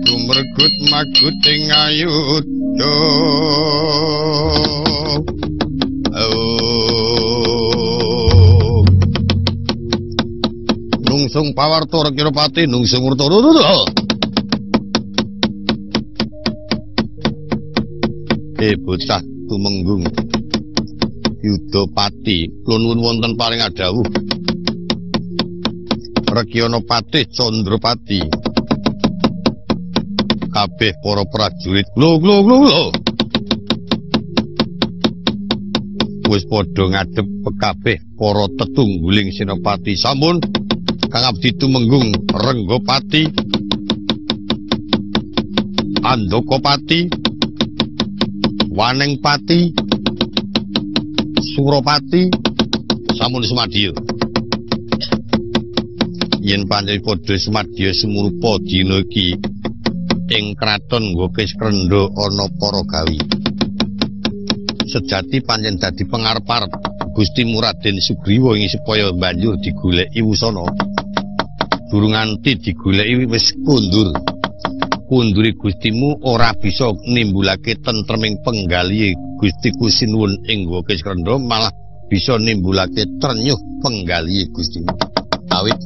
Gumregut magut ing ayudha nungsung pawarta Rekirapati nungsung murta bocah tumenggung Yudapati kula nuwun wonten paring adhawuh Regyanapati Candrapati kabeh para prajurit lho wis padha ngadhep kabeh para tetungguling senopati sampun Kang Abdi tumenggung Renggapati Andokapati Wanengpati Surapati sampun sumadya yen pancen padha sumadya sumurupa dina iki ing kraton Ngokis Krendha ana para gawi sejati pancen dadi pangarep-arep Gustimu Raden Sugriwa ing supaya banjur digoleki wusana durung nganti digoleki wis kundur kunduri Gustimu ora bisa nimbulake tentreming penggali Gustiku sinuwun ing Ngokis Krendha malah bisa nimbulake trenyuh penggali Gustimu awit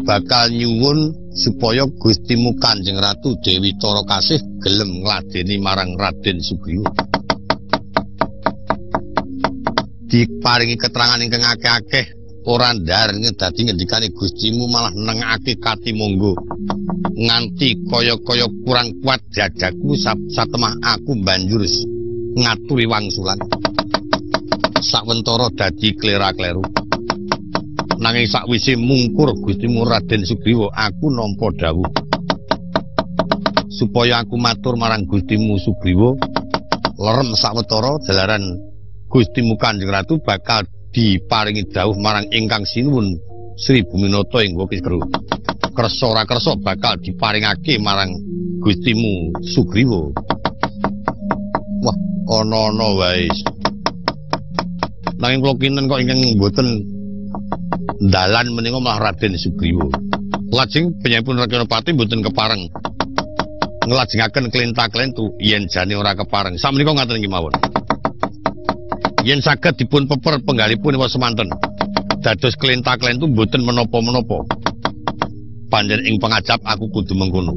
bakal nyuwun supaya Gustimu Kanjeng Ratu Dewi Tarakasih gelem ngladeni marang Raden Sugriwa diparingi keterangan ingkang akeh-akeh ora ndareng dadi ngendikane Gustimu malah nengake katimonggo nganti kaya-kaya kurang kuat dadaku satemah aku banjur ngaturi wangsulan sawentara dadi klera-kleru nanging sakwise mungkur Gustimu Raden Sugriwa aku nampa dawuh supaya aku matur marang Gustimu Sugriwa lerem sawetara jalaran Gustimu Kanjeng Ratu bakal diparingi dawuh marang ingkang sinuwun Sri Buminata ing Ngokis Krendha kersa ora kersa bakal diparingake marang Gustimu Sugriwa wah ana-ana wae nanging kula kinten kok ingkang mboten dalan menika malah Raden Sugriwa lajeng penyapun Rekyanapati mboten kepareng nglajengaken klenta-klentu yen jane ora kepareng samenika ngaten iki mawon yen saged dipun peper penggalipun semanten dados klenta-klentu mboten menapa-menapa pancen ing pangajap aku kudu mengkono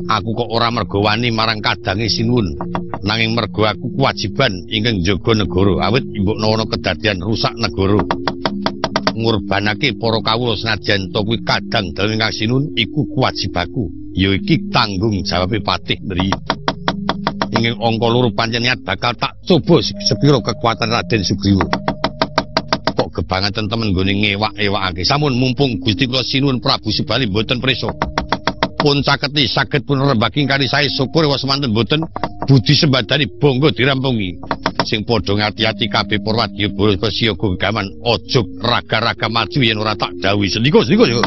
aku kok ora merga wani marang kadange sinuwun nanging merga aku kewajiban ingkang njaga negara awit mbokna ana kedadian rusak negara ngurbanake para kawula senajan to kuwi kadang dalem ingkang sinuwun iku kewajibaku ya iki tanggung jawabe patih mriki ingkang angka 2 pancen niat bakal tak coba sepira kekuatan Raden Sugriwa kok gebangaken temen nggone ngewak-ewakake sampun mumpung Gusti kula sinuwun Prabu Subali mboten prisa pun caketi saged pun rembagi kali sae syukur wasemanten mboten budi sembadani bangga dirampungi sing padha ngati-ati kabeh para wadya basa siyaga gaman aja raga-raga maju yen ora tak dawuhi sendika yo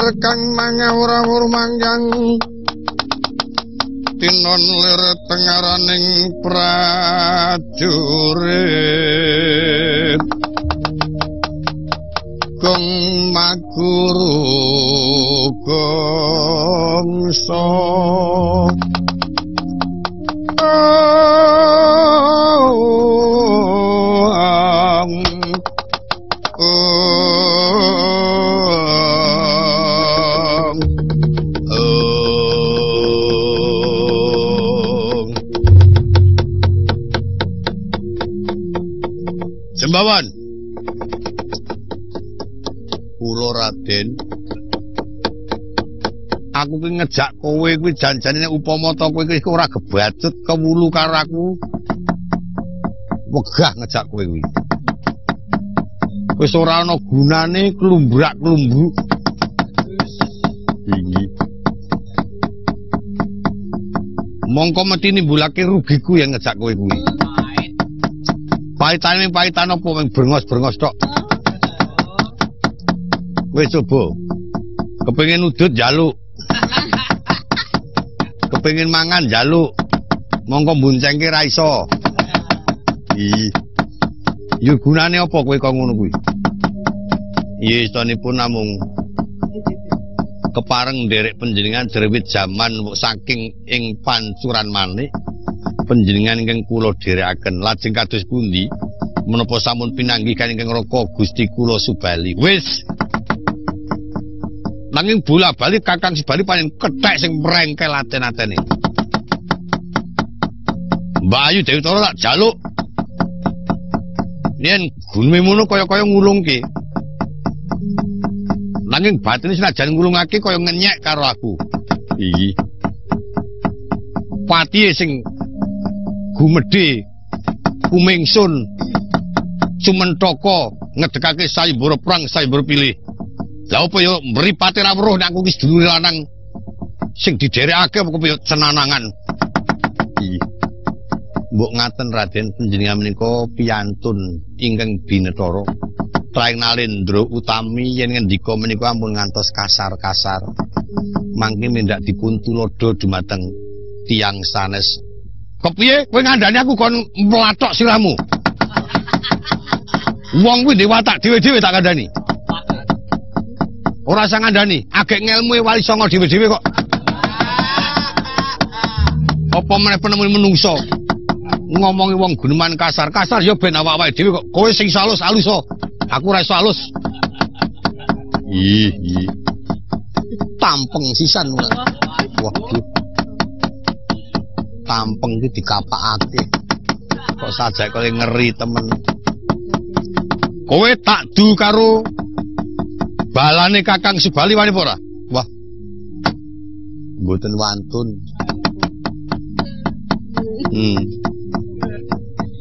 lir kang mangawur manggang tinon lir tengaraning prajurit gong maguru gongso Jembawan kula Raden aku ki ngejak kowe kuwi janjane upama ta kowe iki ora gebacut kewulu karo aku wegah ngejak kowe kuwi wis ora ana gunane klumbrak-klumbruk iki mongko mesti nimbulake rugiku yang ngejak kowe kuwi paitan apa mung brengos-brengos tok wis coba kepengin udut njaluk kepengin mangan njaluk mongko mboncengke ra iso yo gunane apa kowe kok ngono kuwi istanipun namung kepareng nderek panjenengan derewit jaman saking ing pancuran manik panjenengan ingkang kula dherekaken lajeng kados pundi menapa sampun pinanggihan ingkang raka Gusti kula Subali wis nanging bola-bali Kakang Subali paling kethek sing merengkel aten-atene Mbak Ayu Dewi Tara tak jaluk yen gunme mono kaya-kaya ngulungke nanging batine senajan ngulungake kaya ngenyek karo aku iki patihe sing gumedhe kumingsun sumentaka ngedekake sayembara perang sayembara pilih lha apa ya mripate ra weruh nek aku ki sedulur lanang sing diderekake apa kepiyut senanangan mbok ngaten Raden panjenengan menika piyantun ingkang binetara traing nalendra utami yen ngendika menika ampun ngantos kasar-kasar mangke mendak dipun tulodo dumateng tiyang sanes kepiye kowe ngandani aku kon mlathok sirahmu wong kuwi ndek watak dhewe-dhewe tak kandhani ora sang ngandani agek ngelmu wali songo dhewe-dhewe kok apa meneh penemu menungso ngomongi wong guneman kasar-kasar ya ben awak-awake dhewe kok kowe sing salus-alus aku ora iso alus tampeng sisan waduh tampeng iki dikapakake kok sajak kowe ngeri temen kowe tak du karo balane Kakang Subali wani ora wah mboten wantun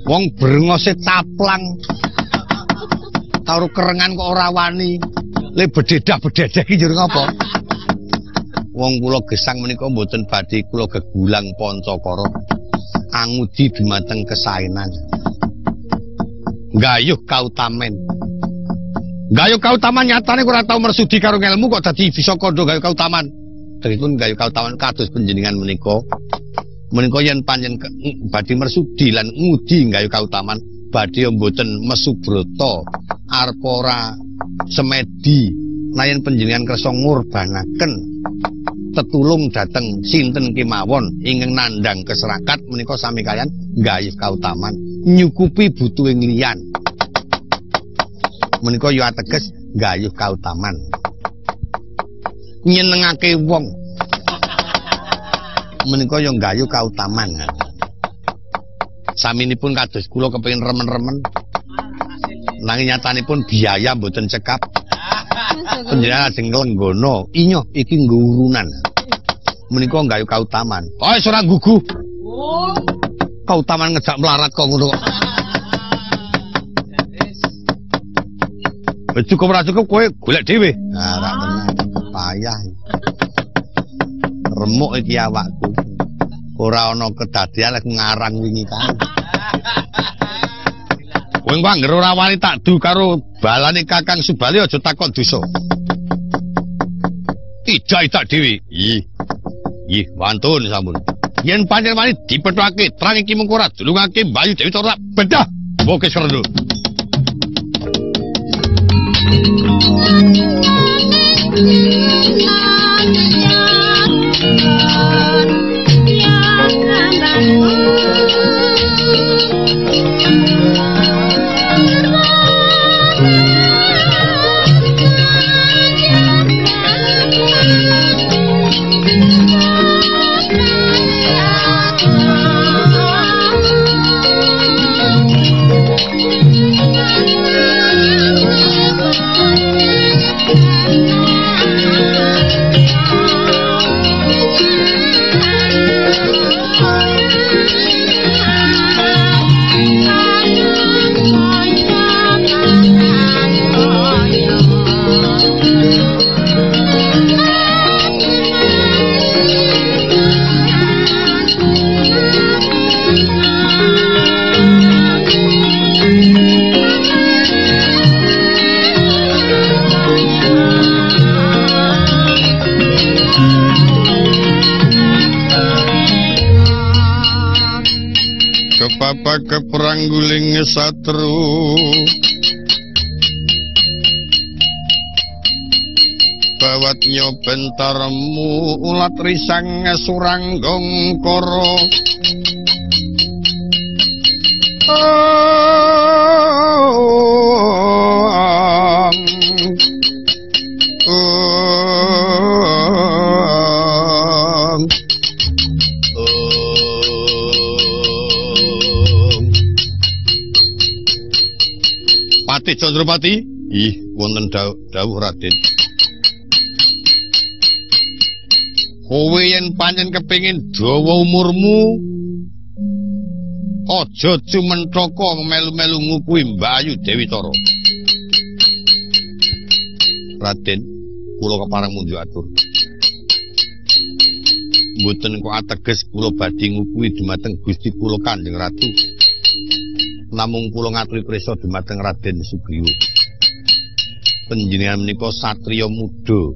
wong brengose taplang karo kerengan kok ora wani le bededah-bededeh iki njur ngopo wong kula gesang menika mboten badhe kula gegulang Pancakara angudi dumateng kesaenan gayuh kautamen nyatane ora tau mersudi karo ngelmu kok dadi bisa kandha gayuh kautaman dipun gayuh kautaman kados panjenengan menika yen panjen badhe mersudi lan ngudi gayuh kautaman badhe mboten mesubrata arepa ora semedi layan panjenengan kersa ngurbanaken tetulung dateng sinten kemawon ingkang nandhang keserakat menika sami kaliyan gayuh kautaman nyukupi butuhing liyan menika ya ateges gayuh kautaman nyenengake wong menika ya gayuh kautaman saminipun kados kula kepengin remen-remen nanging nyatanipun biaya mboten cekap panjenengan ajeng lenggono inyo iki nggo urunan menika gayuh kautaman wis ora gugu kautaman ngejak melarat kok ngono kok wis cukup ora cukup kowe golek dhewe nah ra tenan payah remuk iki awakku ora ana kedadian lek ngarang wingi kae kowe angger ora wani tak du karo balane Kakang Subali aja takon dosa ida-ida dhewe. Ih, wantun sampun. Yen pancen wani dipethake terang iki mengko ora dulungake Bayu Dewi Tara bedah. Oke serdo. Kepapa keperangguling satru bawat nyobentarmu ulat risang suranggong koro Patih Candropati, ih wonten dawuh Raden. Kowe yen pancen kepengin dawa umurmu, aja cumenthaka melu-melu ngukui Bayu Dewi Tara. Raden, kula kepareng munjuk atur. Mboten kok ateges kula badhe ngukui dumateng Gusti kula Kanjeng Ratu. Namung kula ngaturi prisa dumateng Raden Sugriwa. Panjenengan menika satriya muda.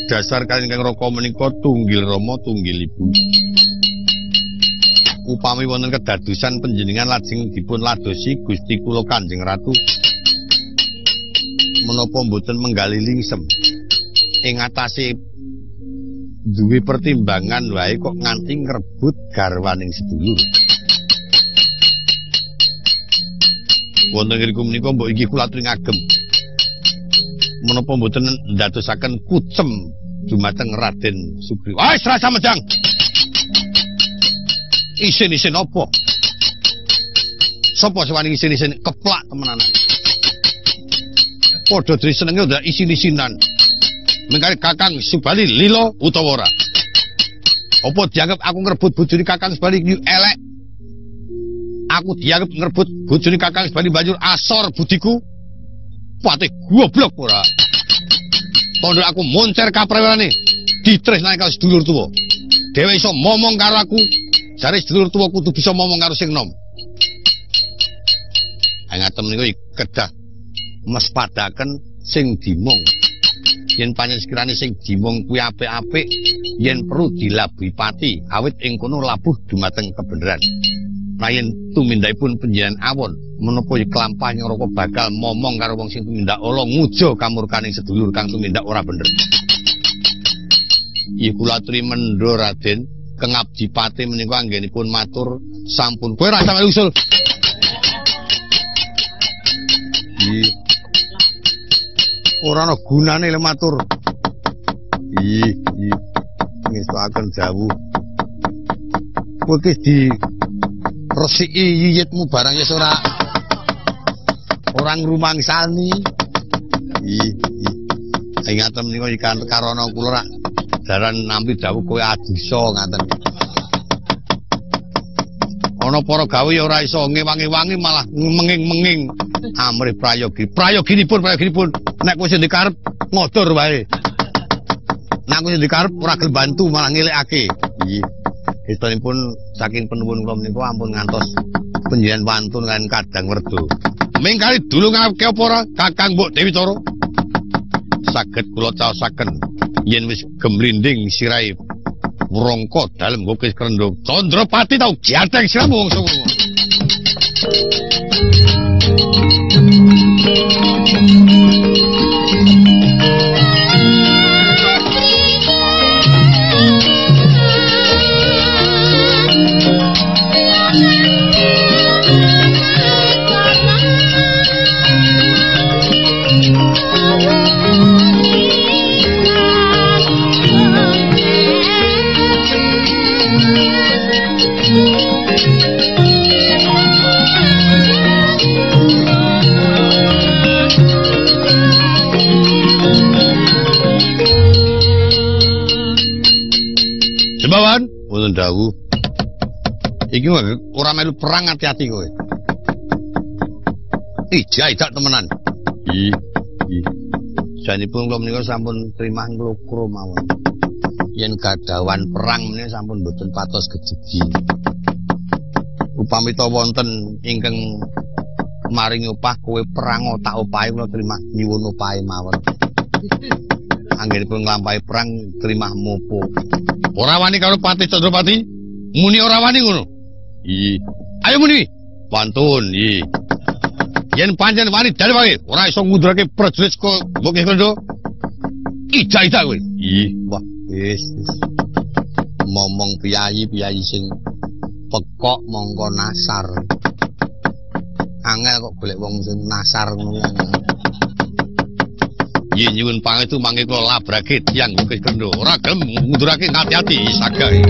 Dasar kaliyan Kang Raka menika tunggil Rama tunggil Ibu. Upami wonten kedadosan panjenengan lajeng dipun ladosi Gusti kula Kanjeng Ratu. Menapa mboten menggali lingsem ing atase duwe pertimbangan wae kok nganti ngrebut garwaning sedulur. Wonten ngriku menika mbok iki kula aturi ngagem. Menapa mboten ndadosaken kucem dumateng Raden Sugriwa. Wis rasa medang. Isin-isin apa? Sapa sing wani isin-isin keplak temenanan. Padha dri senenge ndak isin-isinan. Mengkari Kakang Subali lila utawa ora. Apa dianggap aku ngrebut bojone Kakang Subali elek? Aku dianggap ngerebut bojone Kakang Subali banjur asor budiku. Patih goblok ora. Tondo aku moncer kaprewelane ditresnani karo sedulur tuwa. Dhewe iso momong karo aku, jare sedulur tuwa kudu bisa momong karo sing nom. Ngaten niku kedah mespadaken sing dimong. Yen panjen sekirane sing dimong kuwi apik-apik, yen perlu dilabuhi pati, awit ing kono labuh dumateng kebeneran. Yen tumindakipun panjenengan awon, menapa kelampah Nyang Raka bakal momong karo wong sing tumindak ala nguja kamurkaning sedulur kang tumindak ora bener. Iku kula aturi mendho Raden, kengabdi pati menika anggenipun matur sampun. Kowe ra sampe usul. Ora ana gunane le matur. Ngestokaken jawuh. Kowe iki di resiki yiyitmu barang ya ora ngrumangsani. Ingaten menika ikan karana kula rak daran nampi dawuh kowe adisa ngaten. Ana para gawe ya ora iso ngewangi-wangi malah menging-menging. Amrih prayoginipun nek kowe sing dikarep ngodor wae. Nek kowe sing dikarep ora gelem bantu malah ngelekake. Nggih. Gestunipun saking penuwun kula menika ampun ngantos panjenengan wantun kan Kadang Werda. Mengkali dulungake apa ora Kakang Mbok Dewi Tara? saged kula caosaken yen wis gemlinding sirahe Wrangka dalem Gokis Krendho Candrapati tau jateng siramu wong suwu. Bawan, wonten dawuh. Iki ora melu perang hati-hati kowe. Ijak temenan. Janipun kula menika sampun trimah nglokro mawon. Yen gadawan perang menika sampun boten patos gejegi. Upami ta wonten ingkang maring upah kowe perang tak opahe kula trimah nyuwun opahe mawon. Anggenipun nglampahi perang trimah mopo. Ora wani karo Patih Candrapati? Muni ora wani ngono. Ayo muni. Pantun, yen pancen wani dal wae, ora iso ngundurake prajurit saka Gokis Krendho. Ija kowe. Wah, wis. Momong piyayi sing pekok mongko nasar. Angel kok golek wong sing nasar ngono. Yen nyuwun pangestu mangke kula labrake tiyang Gokis Krendho. Ora gelem ngundurake hati-hati sagae.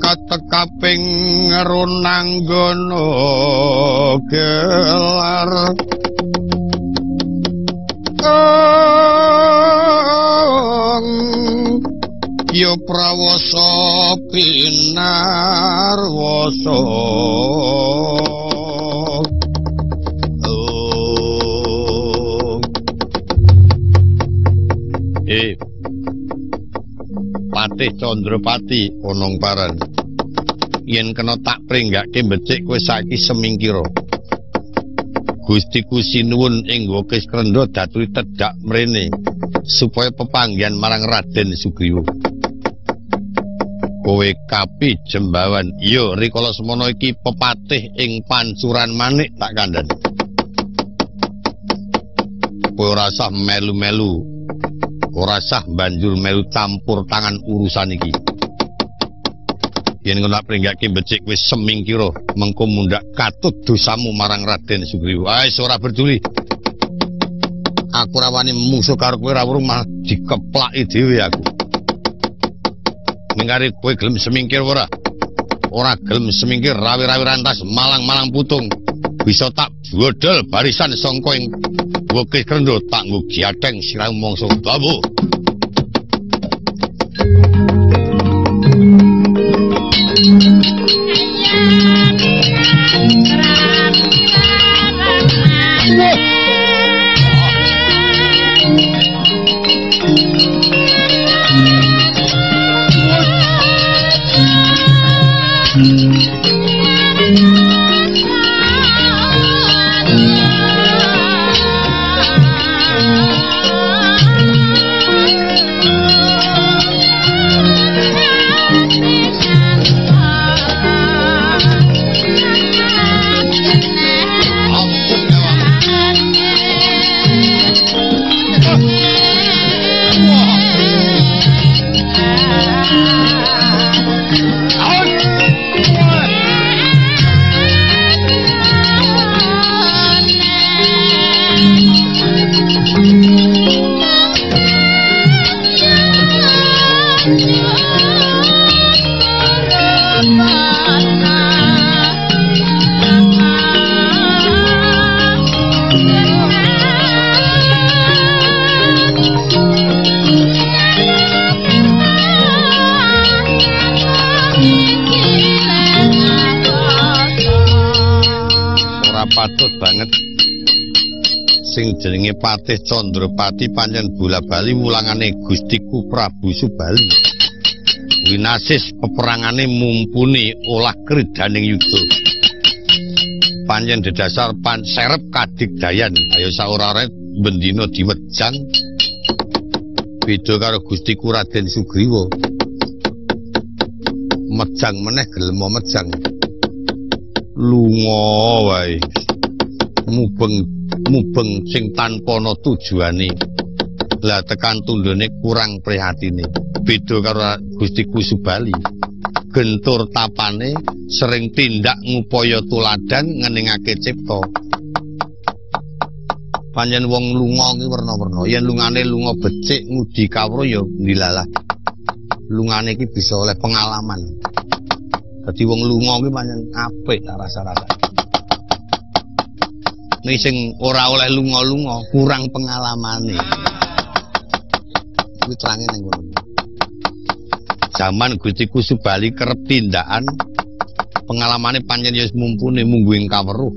Katekaping runanggana gelar ya prawasa pinarwasa Patih Candrapati onong paran yen kena tak pringgake becik kowe saiki semingkira Gustiku sinuwun ing Gokis Krendho daturi tedhak mrene supaya pepanggihan marang Raden Sugriwa kowe kapi Jembawan iya rikala semana iki pepatih ing Pancuran Manik tak kandhani kowe ora usah melu-melu ora sah banjur melu campur tangan urusan iki. Yen kena pringgake becik wis semingkira mengko mundhak katut dosamu marang Raden Sugriwa. Wis ora peduli. Aku ora wani musuh karo kowe ora weruh mah dikeplaki dhewe aku. Ningare kowe gelem semingkir ora? Ora gelem semingkir rawi-rawi rantas malang-malang putung. Bisa tak bodol barisan sangka ing Gokis Krendho tak nggo giatheng siramu mangsa dawa. patut banget sing jenenge Patih Candrapati pancen bola-bali wulangane Gustiku Prabu Subali. Winasis peperangane mumpuni olah kridaning yuda. Pancen dedasar serep kadigdayan. Ayo saora-ora bendina diwejang. Beda karo Gustiku Raden Sugriwa. Mejang meneh gelem mejang. Lunga wae. Mubeng sing tanpa ana tujuane. Lah tekan tundhone kurang prihatine. Beda karo Gustiku Subali. Gentur tapane sering tindak ngupaya tuladan ngeningake cipta. Panjen wong lunga ki werna-werna. Yen lungane lunga becik ngudi kawruh ya ndilalah. Lungane iki bisa oleh pengalaman. Dadi wong lunga ki pancen apik rasa-rasa. Nek sing ora oleh lunga-lunga kurang pengalamane. Kuwi terange ning kono. Zaman Gustiku Subali kerep tindakan pengalamane pancen ya mumpuni mungguing kaweruh.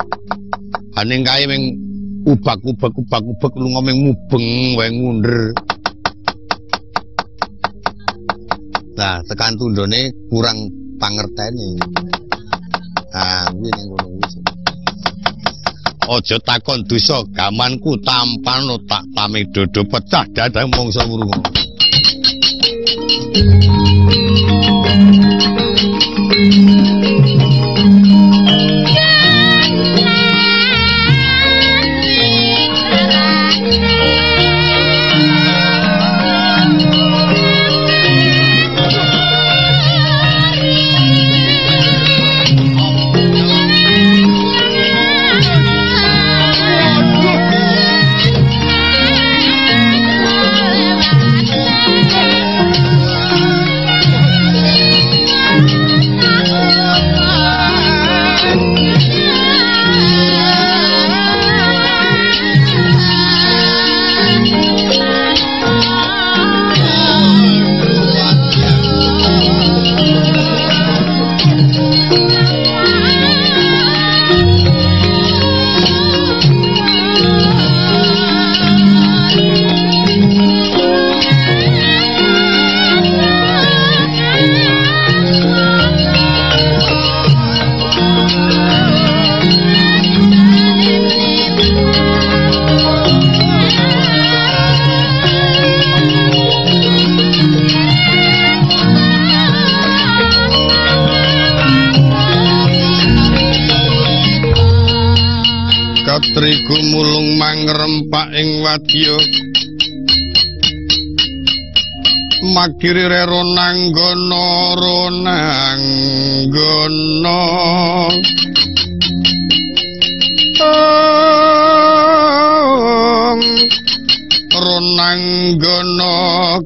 Haning kae ming ubak-ubak lunga ming mubeng wae ngunder. Nah, tekan tundone kurang pangertene. Ah, kuwi ning ngono kuwi. Aja takon dosa gamanku tampano tak paming dodo pecah dadang mangsa wurunga. Katriku mulung mangrempak ing wadya makiri rero nanggono ronanggono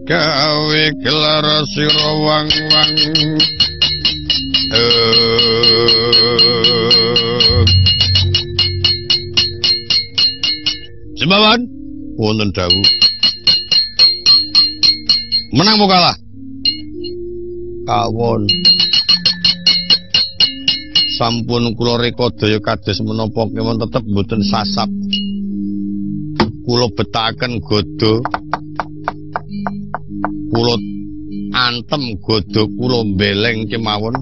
gawe gelar sira wang-wang Sembawan wonten dawuh menang mau kalah kawon sampun kula reka daya kados menapa kemawon tetep mboten sasap kula betakaken godho kula antem godho kula mbeleng kemawon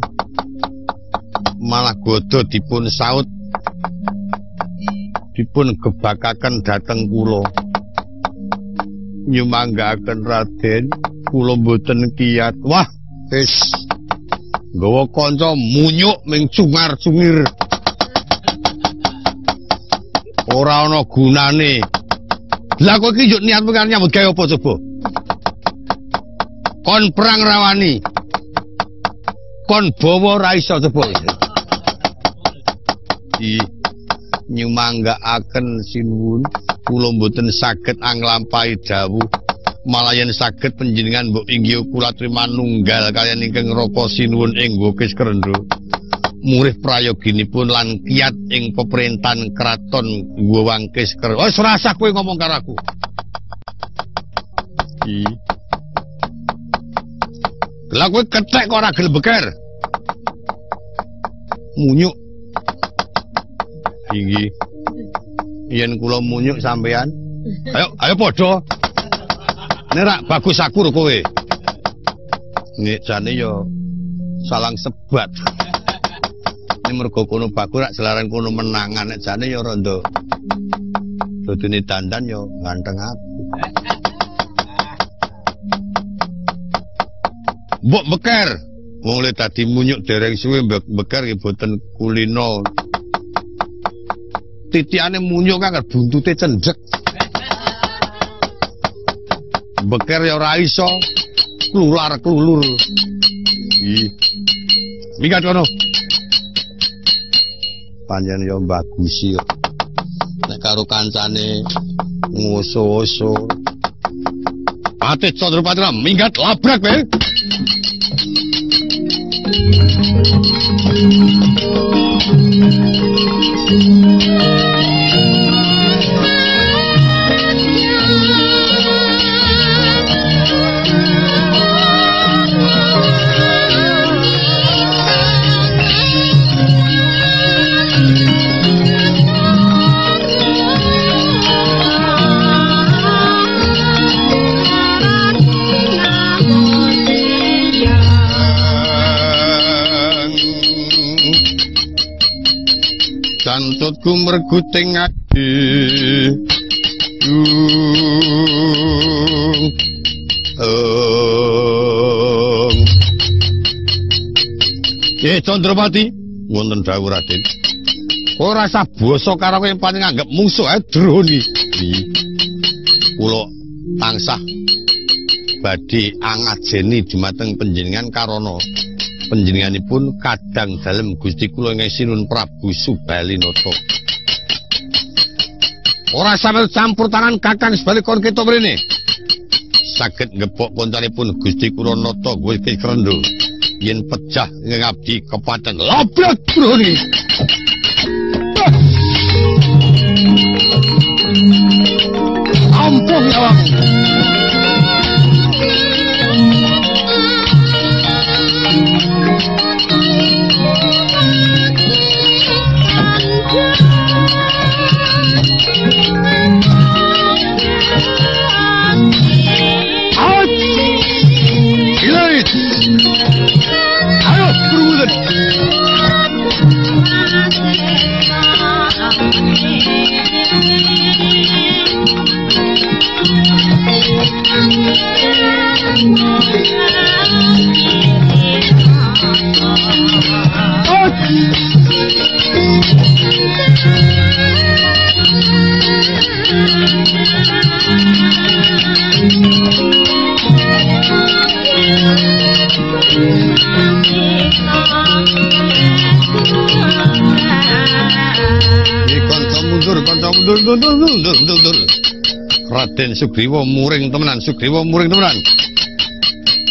malah godho dipun saut dipun gebakaken dhateng kula nyumanggaken Raden kula mboten kiyat wah wis nggawa kanca munyuk ming cungar-cungir ora ana gunane lha kowe iki yo niat pengen nyambut gawe apa coba kon perang rawani kon bawa ra iso coba nyumanggaaken sinuwun kula mboten saged anglampahi dawuh malah yen saged panjenengan mbok inggih kula trima nunggal kaliyan ingkang Raka Sinuwun ing Wukis Krendra murih prayoginipun lan kiyat ing pemerintahan kraton Wangkis Krendra wis rasa kowe ngomong karo aku lha kowe kethek kok ora gelem beker munyuk Inggih. Yen kula munyuk sampean. Ayo padha. Nek bagus aku kowe. Nek jane yo salang sebat. Nek mergo kono bagus rak jelaran kono menangan nek jane yo rondo. Dodone dandan yo ganteng aku. Mbok beker. Wong le dadi munyuk dereng suwe beker ki boten kulino. Titiane munyuk kan buntute cendhek. Beker ya ora iso klular-klulur. Minggat kono. Panjen ya bagusi. Nek karo kancane ngoso-oso. Ate Candrapati minggat labrak kowe. Cantutku merguting ati Candrapati wonten dawuh Raden. Ora usah basa karo kowe pancen nganggep musuh ae droni. Kula tansah badhe angajeni dumateng panjenengan karana panjenenganipun kadang dalem Gusti kula Ngesinun Prabu Subalinata. Ora sampe campur tangan Kakang sebalikon kita mrene. Saged ngepok koncanipun Gusti kula Nata Gusti Krendho. Yen pejah ngabdi kepaten labrak broni. Ampun ya Wang. Mundur. Raden Sugriwa muring temenan,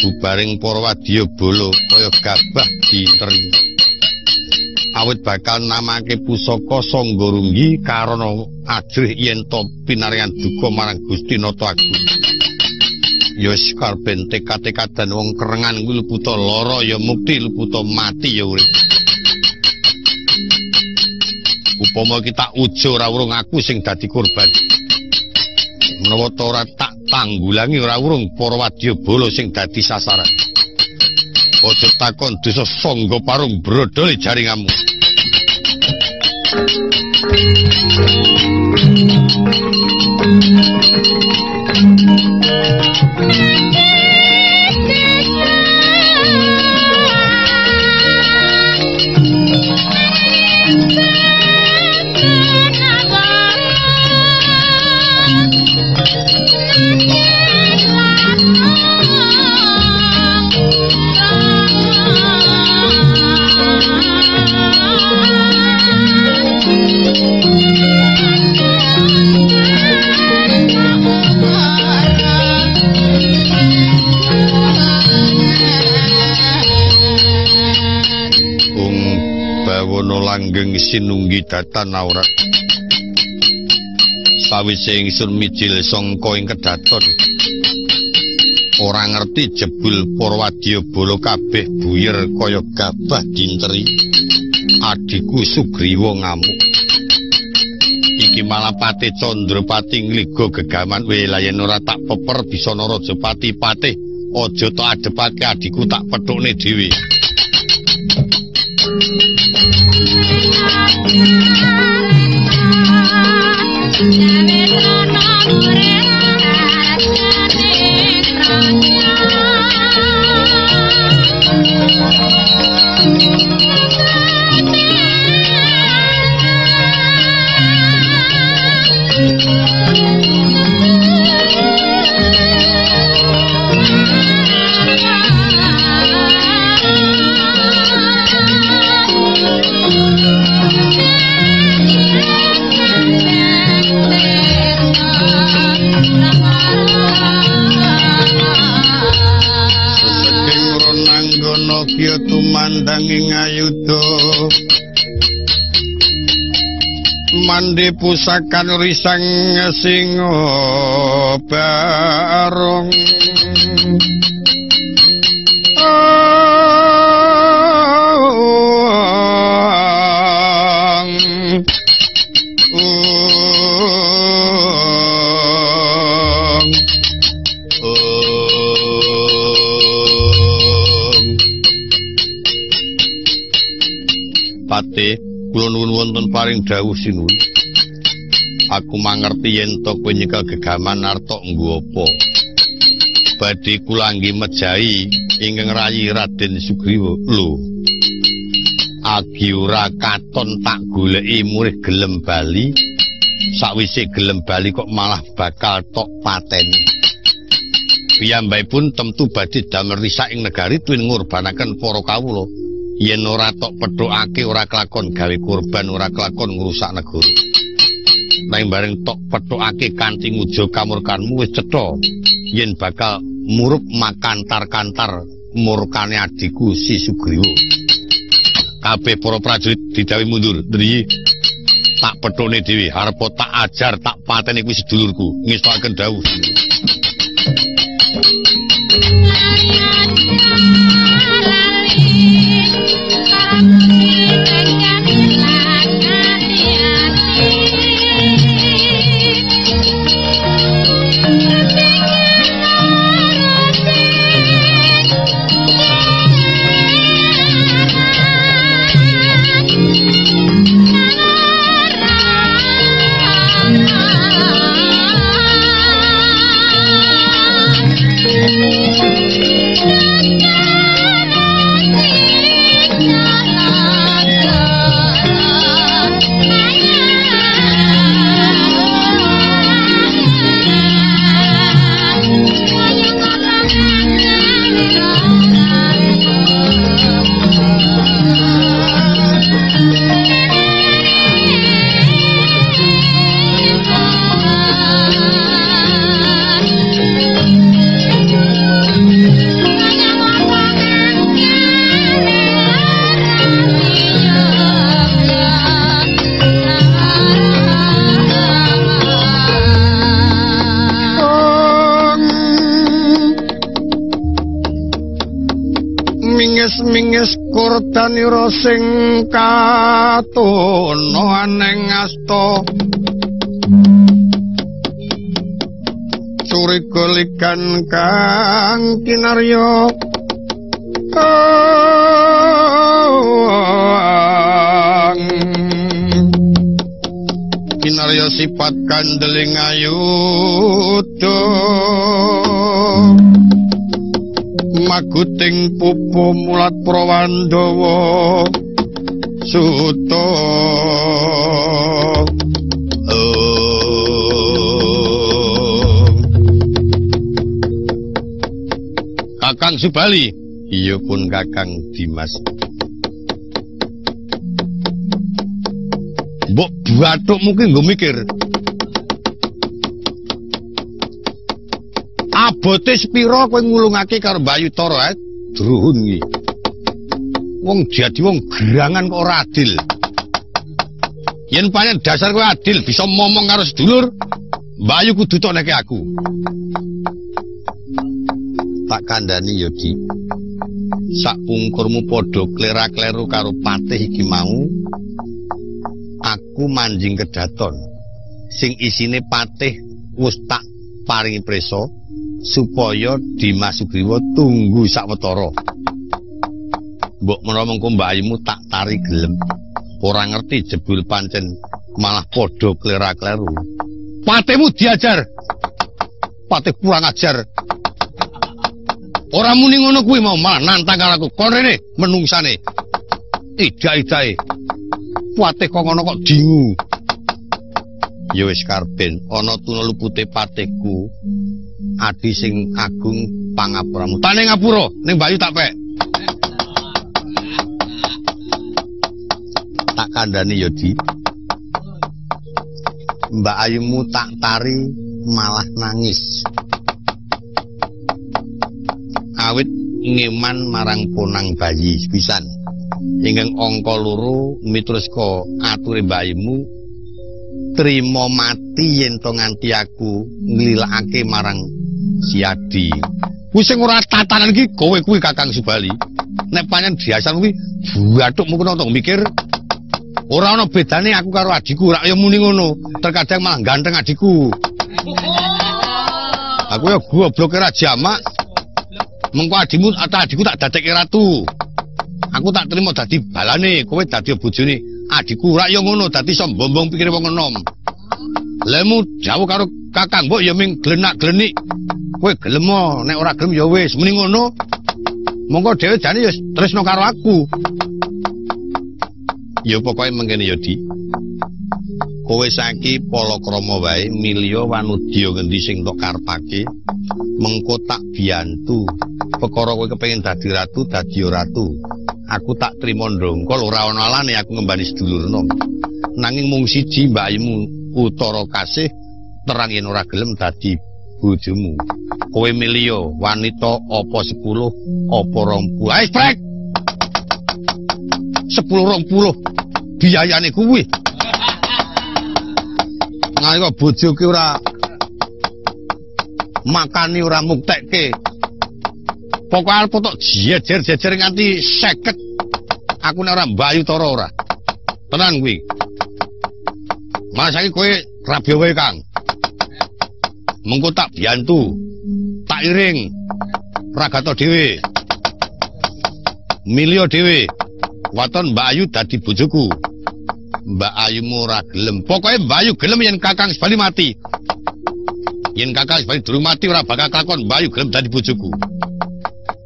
bubaring para wadya bala kaya gabah dinteri. Awit bakal namake pusaka Sangga Runggi karana ajrih yen to pinaringan duka marang Gusti Nata Agung. Ya skarpen tekad-tekadan wong kerengan kuwi luputa lara ya mukti, luputa mati ya urip. Upama kita ujo ora urung aku sing dadi korban. Menawa ora tak tanggulangi ora urung para wadya bala sing dadi sasaran. Aja takon desa Sangga Parung brodol jaringanmu. Langgeng sinunggi datan aurat sawise ingsun mijil sangka ing kedaton ora ngerti jebul para wadya bala kabeh buyer kaya gabah dinteri. Adikku Sugriwa ngamuk iki malah Patih Candrapati ngligo gegaman yen ora tak peper bisa Narajapati Patih aja tok adepake adikku tak pethukne dhewe. Kya tumandanging ayuda mandi pusakan risang singa barong Patih, kula nuwun wonten paring dawuh sinuwun. Aku mangerti yen to kowe nyekel gegaman arta nggo apa. Badhe kula angge mejahi ingkang rayi Raden Sugriwa. Lho. Agi ora katon tak goleki murih gelem bali. Sakwise gelem bali kok malah bakal tok pateni. Piyambakipun temtu badhe damel risak ing negari tuwin ngurbanaken para kawula. Yen ora tok pedhokake ora kelakon gawe kurban, ora kelakon ngrusak negara. Nang bareng tok pedhokake kanthi nguja kamurkanmu wis cetha yen bakal murup makantar-kantar murkane adikku si Sugriwa. Kabeh para prajurit didhawuhi mundur. Ndri tak pethukne dhewe arep tak ajar tak pateni kuwi sedulurku. Ngestakaken dawuh. Minges kurdanira sing katono aneng asta curiga likan kang kinarya kinarya sifat kandeling ayuda maguting pupu mulat Prawandawa suta Kakang Subali. Iya pun Kakang Dimas. Mbok bathuk mungkin nggo mikir. Abote sepira kowe ngulungake karo Bayu Tara, Druhun iki. Wong jadi wong gerangan kok ora adil. Yen pancen dasar kowe adil bisa momong karo sedulur, Bayu kudu toneke aku. Tak kandhani ya, Di. Sak pungkurmu padha klera-kleru karo patih iki mau. Aku manjing kedaton. sing isine patih wis tak paringi prisa supaya Dimas Sugriwa tunggu sawetara. Mbok menawa mengko mbayimu tak tari gelem. Ora ngerti jebul pancen malah padha klera-kleru. Patihmu diajar. Patih kurang ajar. Ora muni ngono kuwi mau malah nantang karo aku. Kon rene menungsane. Ida-idae. Patih kok ngono kok dingu. Ya wis karben ana tuna lupute patihku. Adi sing agung pangapuramu. Tane ngapura ning Bayu tak pek. Tak kandhani ya Di. Mbak Ayumu tak tari malah nangis. Awit ngeman marang ponang bayi pisan. Ingkang angka 2 mitruska ature Mbak Ayumu trima mati yen to nganti aku nglilakake marang si Adi. Kuwi sing ora tatanan iki kowe kuwi Kakang Subali. Nek pancen biasa kuwi bathukmu kono to mikir ora ana bedane aku karo adikku, rak ya muni ngono. Terkadang malah ganteng adikku. Aku ya goblok ora jamak. Mengko adikmu atau adikku tak dadekke ratu. Aku tak terima dadi balane, kowe dadi bojone adikku, rak ya ngono dadi sombong pikire wong enom. Lemu jauh karo Kakang mbok ya ming glenak-glenik. Kowe gelem nek ora gelem ya wis muni ngono. Monggo dhewe jane ya tresno karo aku. Ya pokoke mengkene ya Di. Kowe saiki palakrama wae milya wanudya ngendi sing tok karepake. Mengko tak biyantu. Perkara kowe kepengin dadi ratu, dadi ratu. Aku tak trima ndongkol ora ana alane aku ngembani sedulur nom. Nanging mung siji Mbak Ayumu utara kasih terang yen ora gelem dadi bojomu. Kowe milya wanita apa 10 apa 20. Ayo sprek. 10-20 biayane kuwi. Ngayo bojoke ora makani ora muktekke. Pokoke arep tok jejer-jejer nganti 50. Aku nek ora mbayu tara ora. Tenan kuwi. Mas saiki kowe rabi wae Kang. Mengko tak biyantu. Tak iring. Ragato dhewe. Milya dhewe. Waton Mbak Ayu dadi bojoku. Mbak Ayumu ora gelem. Pokoke Mbak Ayu gelem yen Kakang Subali mati. Yen Kakang Subali durung mati ora bakal kakon Mbak Ayu gelem dadi bojoku.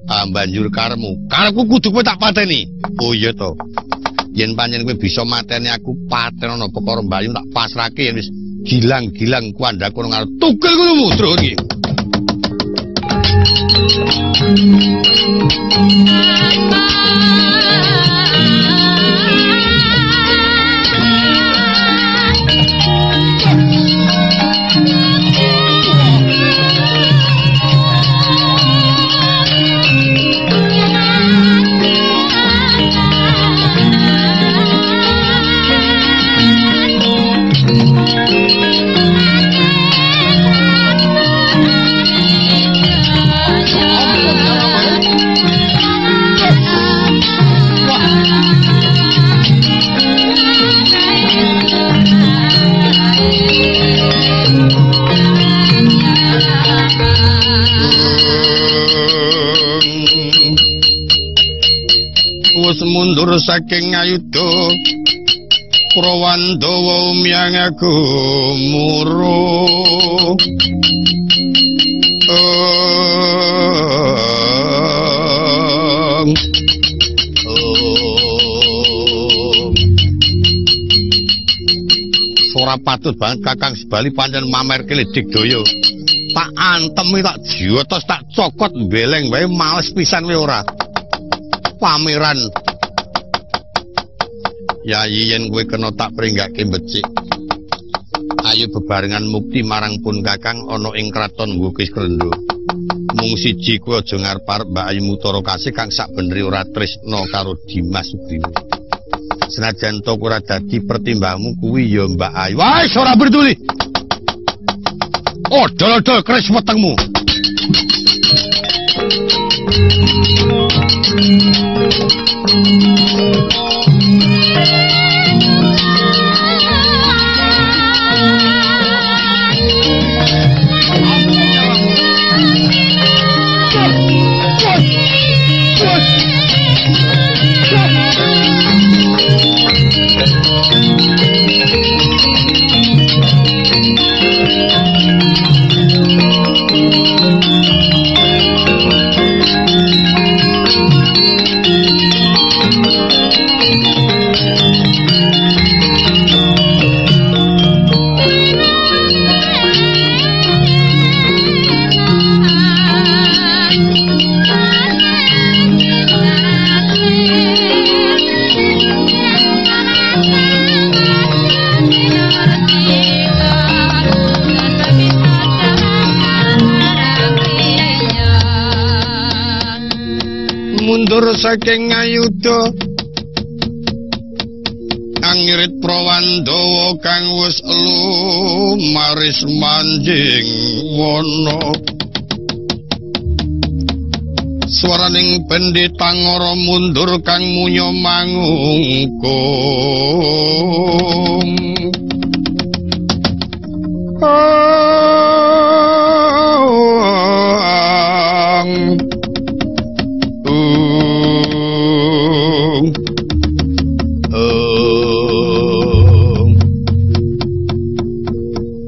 Banjur karemu. Karepku kudu kowe tak pateni. Oh iya to. Yen pancen kowe bisa mateni aku patenono perkara Mbak Ayu tak pasrahke yen wis gilang-gilang kuandaku karo tugel ngono terus iki. Mundur saking ayuda Prawandawa umyang aku muruh Ora patut banget Kakang Subali pancen mamerke Digdaya. Tak antemi tak diotos tak cokot mbeleng wae males pisan wae ora. Pameran Yayi yen kowe kena tak pringgake becik. Ayo bebarengan mukti marang pun Kakang ana ing kraton Wukis Krendha. Mung siji kowe aja ngarep-arep Mbak Ayu Mutara Kasih kang sakbenere ora tresna karo Dimas Sugriwa. Senajan to ora dadi pertimbangmu kuwi ya Mbak Ayu. Wis ora peduli. Odol-odol kres wetengmu. Mundur saking ngayuda angirit Prawandawa kang wis lumaris manjing wana swaraning pendeta ngara mundur kang munya mangungkum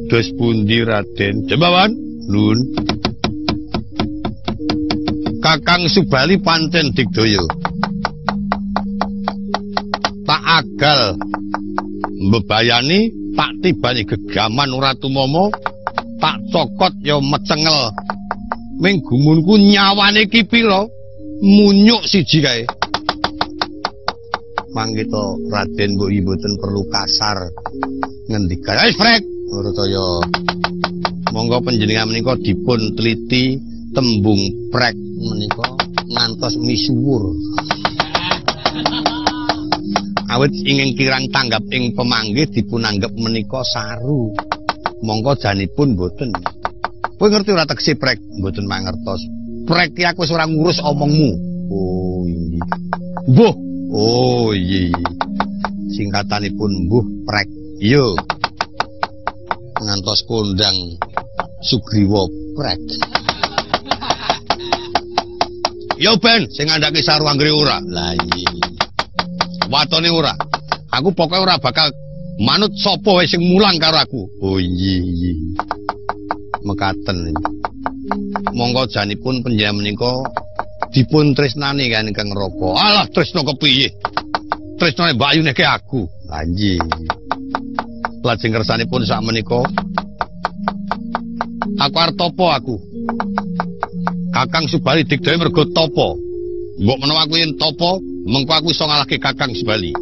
Dos pundi Raden? Jembawan, Nun. Kakang Subali pancen digdaya. Tak agal mbebayani, tak tibani gegaman ora tumama, tak cokot ya mecengel. Ming gumunku nyawane ki pira? Munyuk siji kae. Mangkita Raden mbok mboten perlu kasar ngendikan. Wis frek. Urutaya monggo panjenengan menika dipun teliti tembung prek menika ngantos misuwur. Awit ingin kirang tanggap ing pemanggih dipun anggap menika saru. Monggo janipun mboten. Kowe ngerti ora tegese prek? Mboten mangertos. Prek ki aku wis ora ngurus omongmu. Oh iya. Mbuh. Oh iya. Singkatanipun mbuh prek. Iya. Ngantos kondang Sugriwa prek. Yo Ben, sing ngandhake saru anggere ora. Lah iya. Watone ora. Aku pokoke ora bakal manut sapa wae sing mulang karo aku. Oh iya. Mekaten. Monggo janipun panjenengan menika dipun tresnani kan Kang Raka. Alah tresna kepiye? Tresnane Mbak Ayu neke aku. Lah iya. Lajeng kersanipun sak menika aku arep tapa aku. Kakang Subali digdawe mergo tapa. Mbok menawa aku yen tapa, mengko aku iso ngalahke Kakang Subali.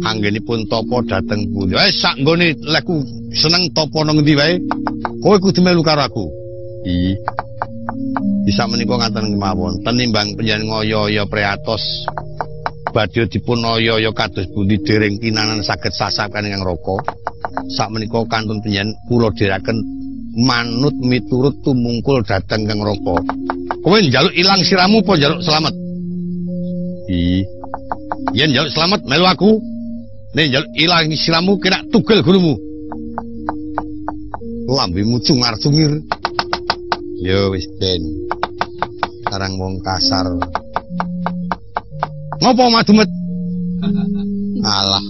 Anggenipun tapa dhateng pundi? Wis sak nggone lekku seneng tapa nang endi wae. Kowe kudu melu karo aku. Ih. Bisa menika ngaten kemawon. Tenimbang panjenengan ngoyo-oyo priatos badhe dipun oyo-oyo kados pundi dereng kinanan saged sasakan ingkang Raka. Sakmenika kantun panjenengan kula dherekaken manut miturut tumungkul dhateng Kang Raka. Kowe njaluk ilang siramu apa njaluk slamet? Ih. Yen njaluk slamet melu aku. Nek njaluk ilang siramu kena tugel gurumu. Lambemu cungar-cungir. Yo wis ben. Sarang wong kasar. Ngopo madumet? Alah.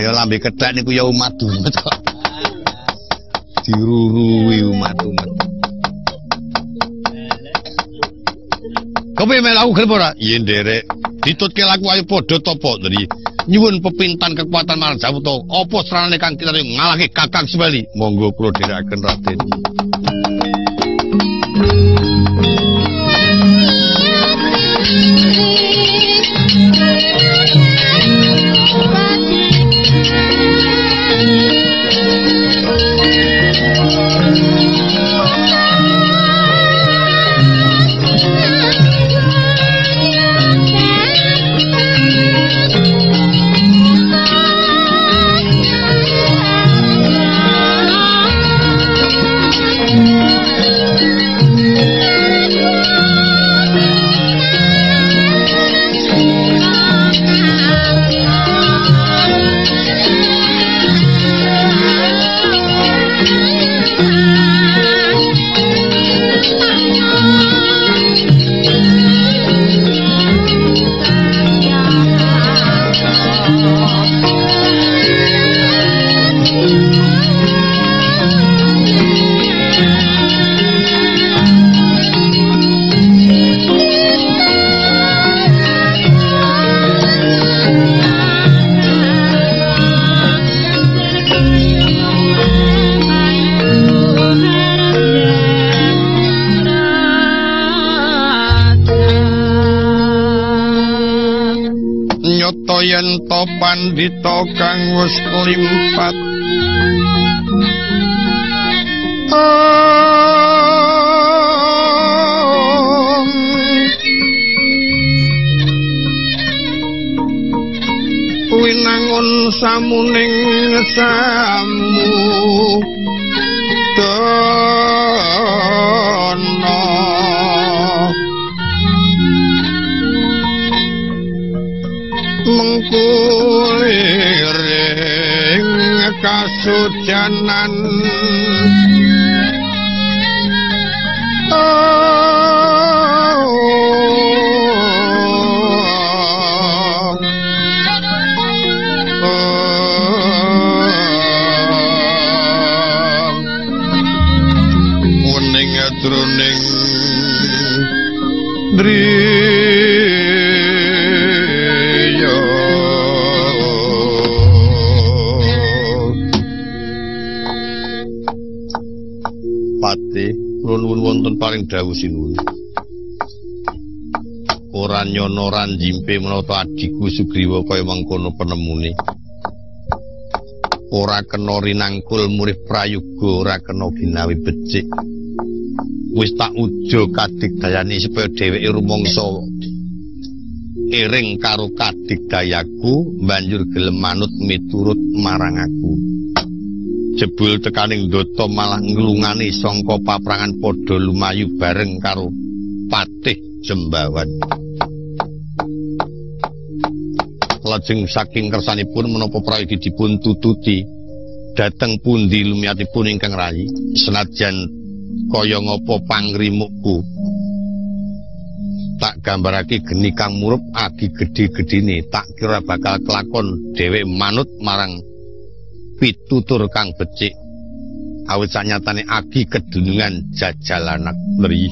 Ya lambe kethek niku ya umadumet kok. Diruruwi umadumet. Kowe melu aku gelem ora? Iya nderek. Ditutke laku ayo padha tapa dari nyuwun pepintan kekuatan Marjawuta. Apa seranane Kang kita ngalahke Kakang Subali? Monggo kula dherekaken Raden. Tata yen to pandhita kang wis klimpat winangun samuning samu dono mengkuliring kasujanan wening adroning driya Pati nuwun wonten paring dawuh sinuwun ora nyono ora njimpe menapa adiku Sugriwa kaya mangkono penemune ora kena rinangkul murih prayoga ora kena ginawi becik wis tak uja kadigdayane supaya dheweke rumangsa iring karo kadigdayaku banjur gelem manut miturut marang aku jebul tekaning ndata malah nglungani sangka paprangan padha lumayu bareng karo Patih Jembawan lajeng saking kersanipun menapa prayogi dipun tututi dhateng pundi lumiyatipun ingkang rayi senajan kaya ngapa pangrimukku tak gambarake geni kang murup agi gedhe-gedhene tak kira bakal kelakon dhewe manut marang pitutur kang becik awit sanyatane agi kedunungan jajalanak meri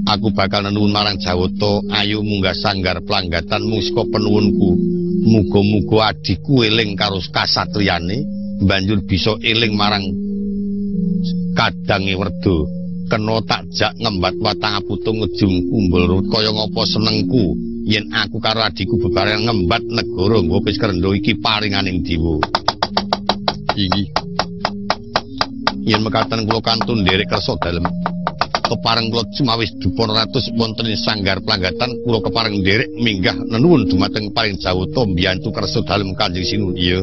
aku bakal nuwun marang Jawata ayo munggah sanggar planggatan mung saka penuwunku muga-muga adiku eling karo kasatriyane banjur bisa eling marang kadange werda kena takjak ngembat watang aputung ngejum kumbul rut kaya ngapa senengku yen aku karo adiku bebareng ngembat negara nggo wis krendha iki paringaning dewa iki yen mekaten kula kantun nderek kersa dalem kepareng kula cumawis dipun ratus wonten ing sanggar planggatan kula kepareng nderek minggah nenuwun dumateng paring Jawata mbiyantu kersa dalem Kanjeng Sinuwun iya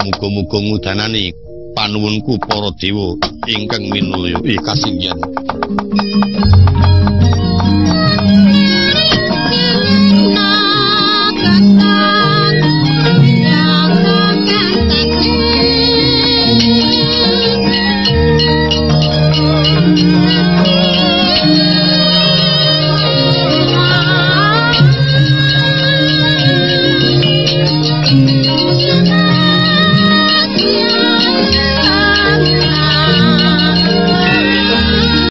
muga-muga ngudanani panuwunku para dewa ingkang minulya kasinggihan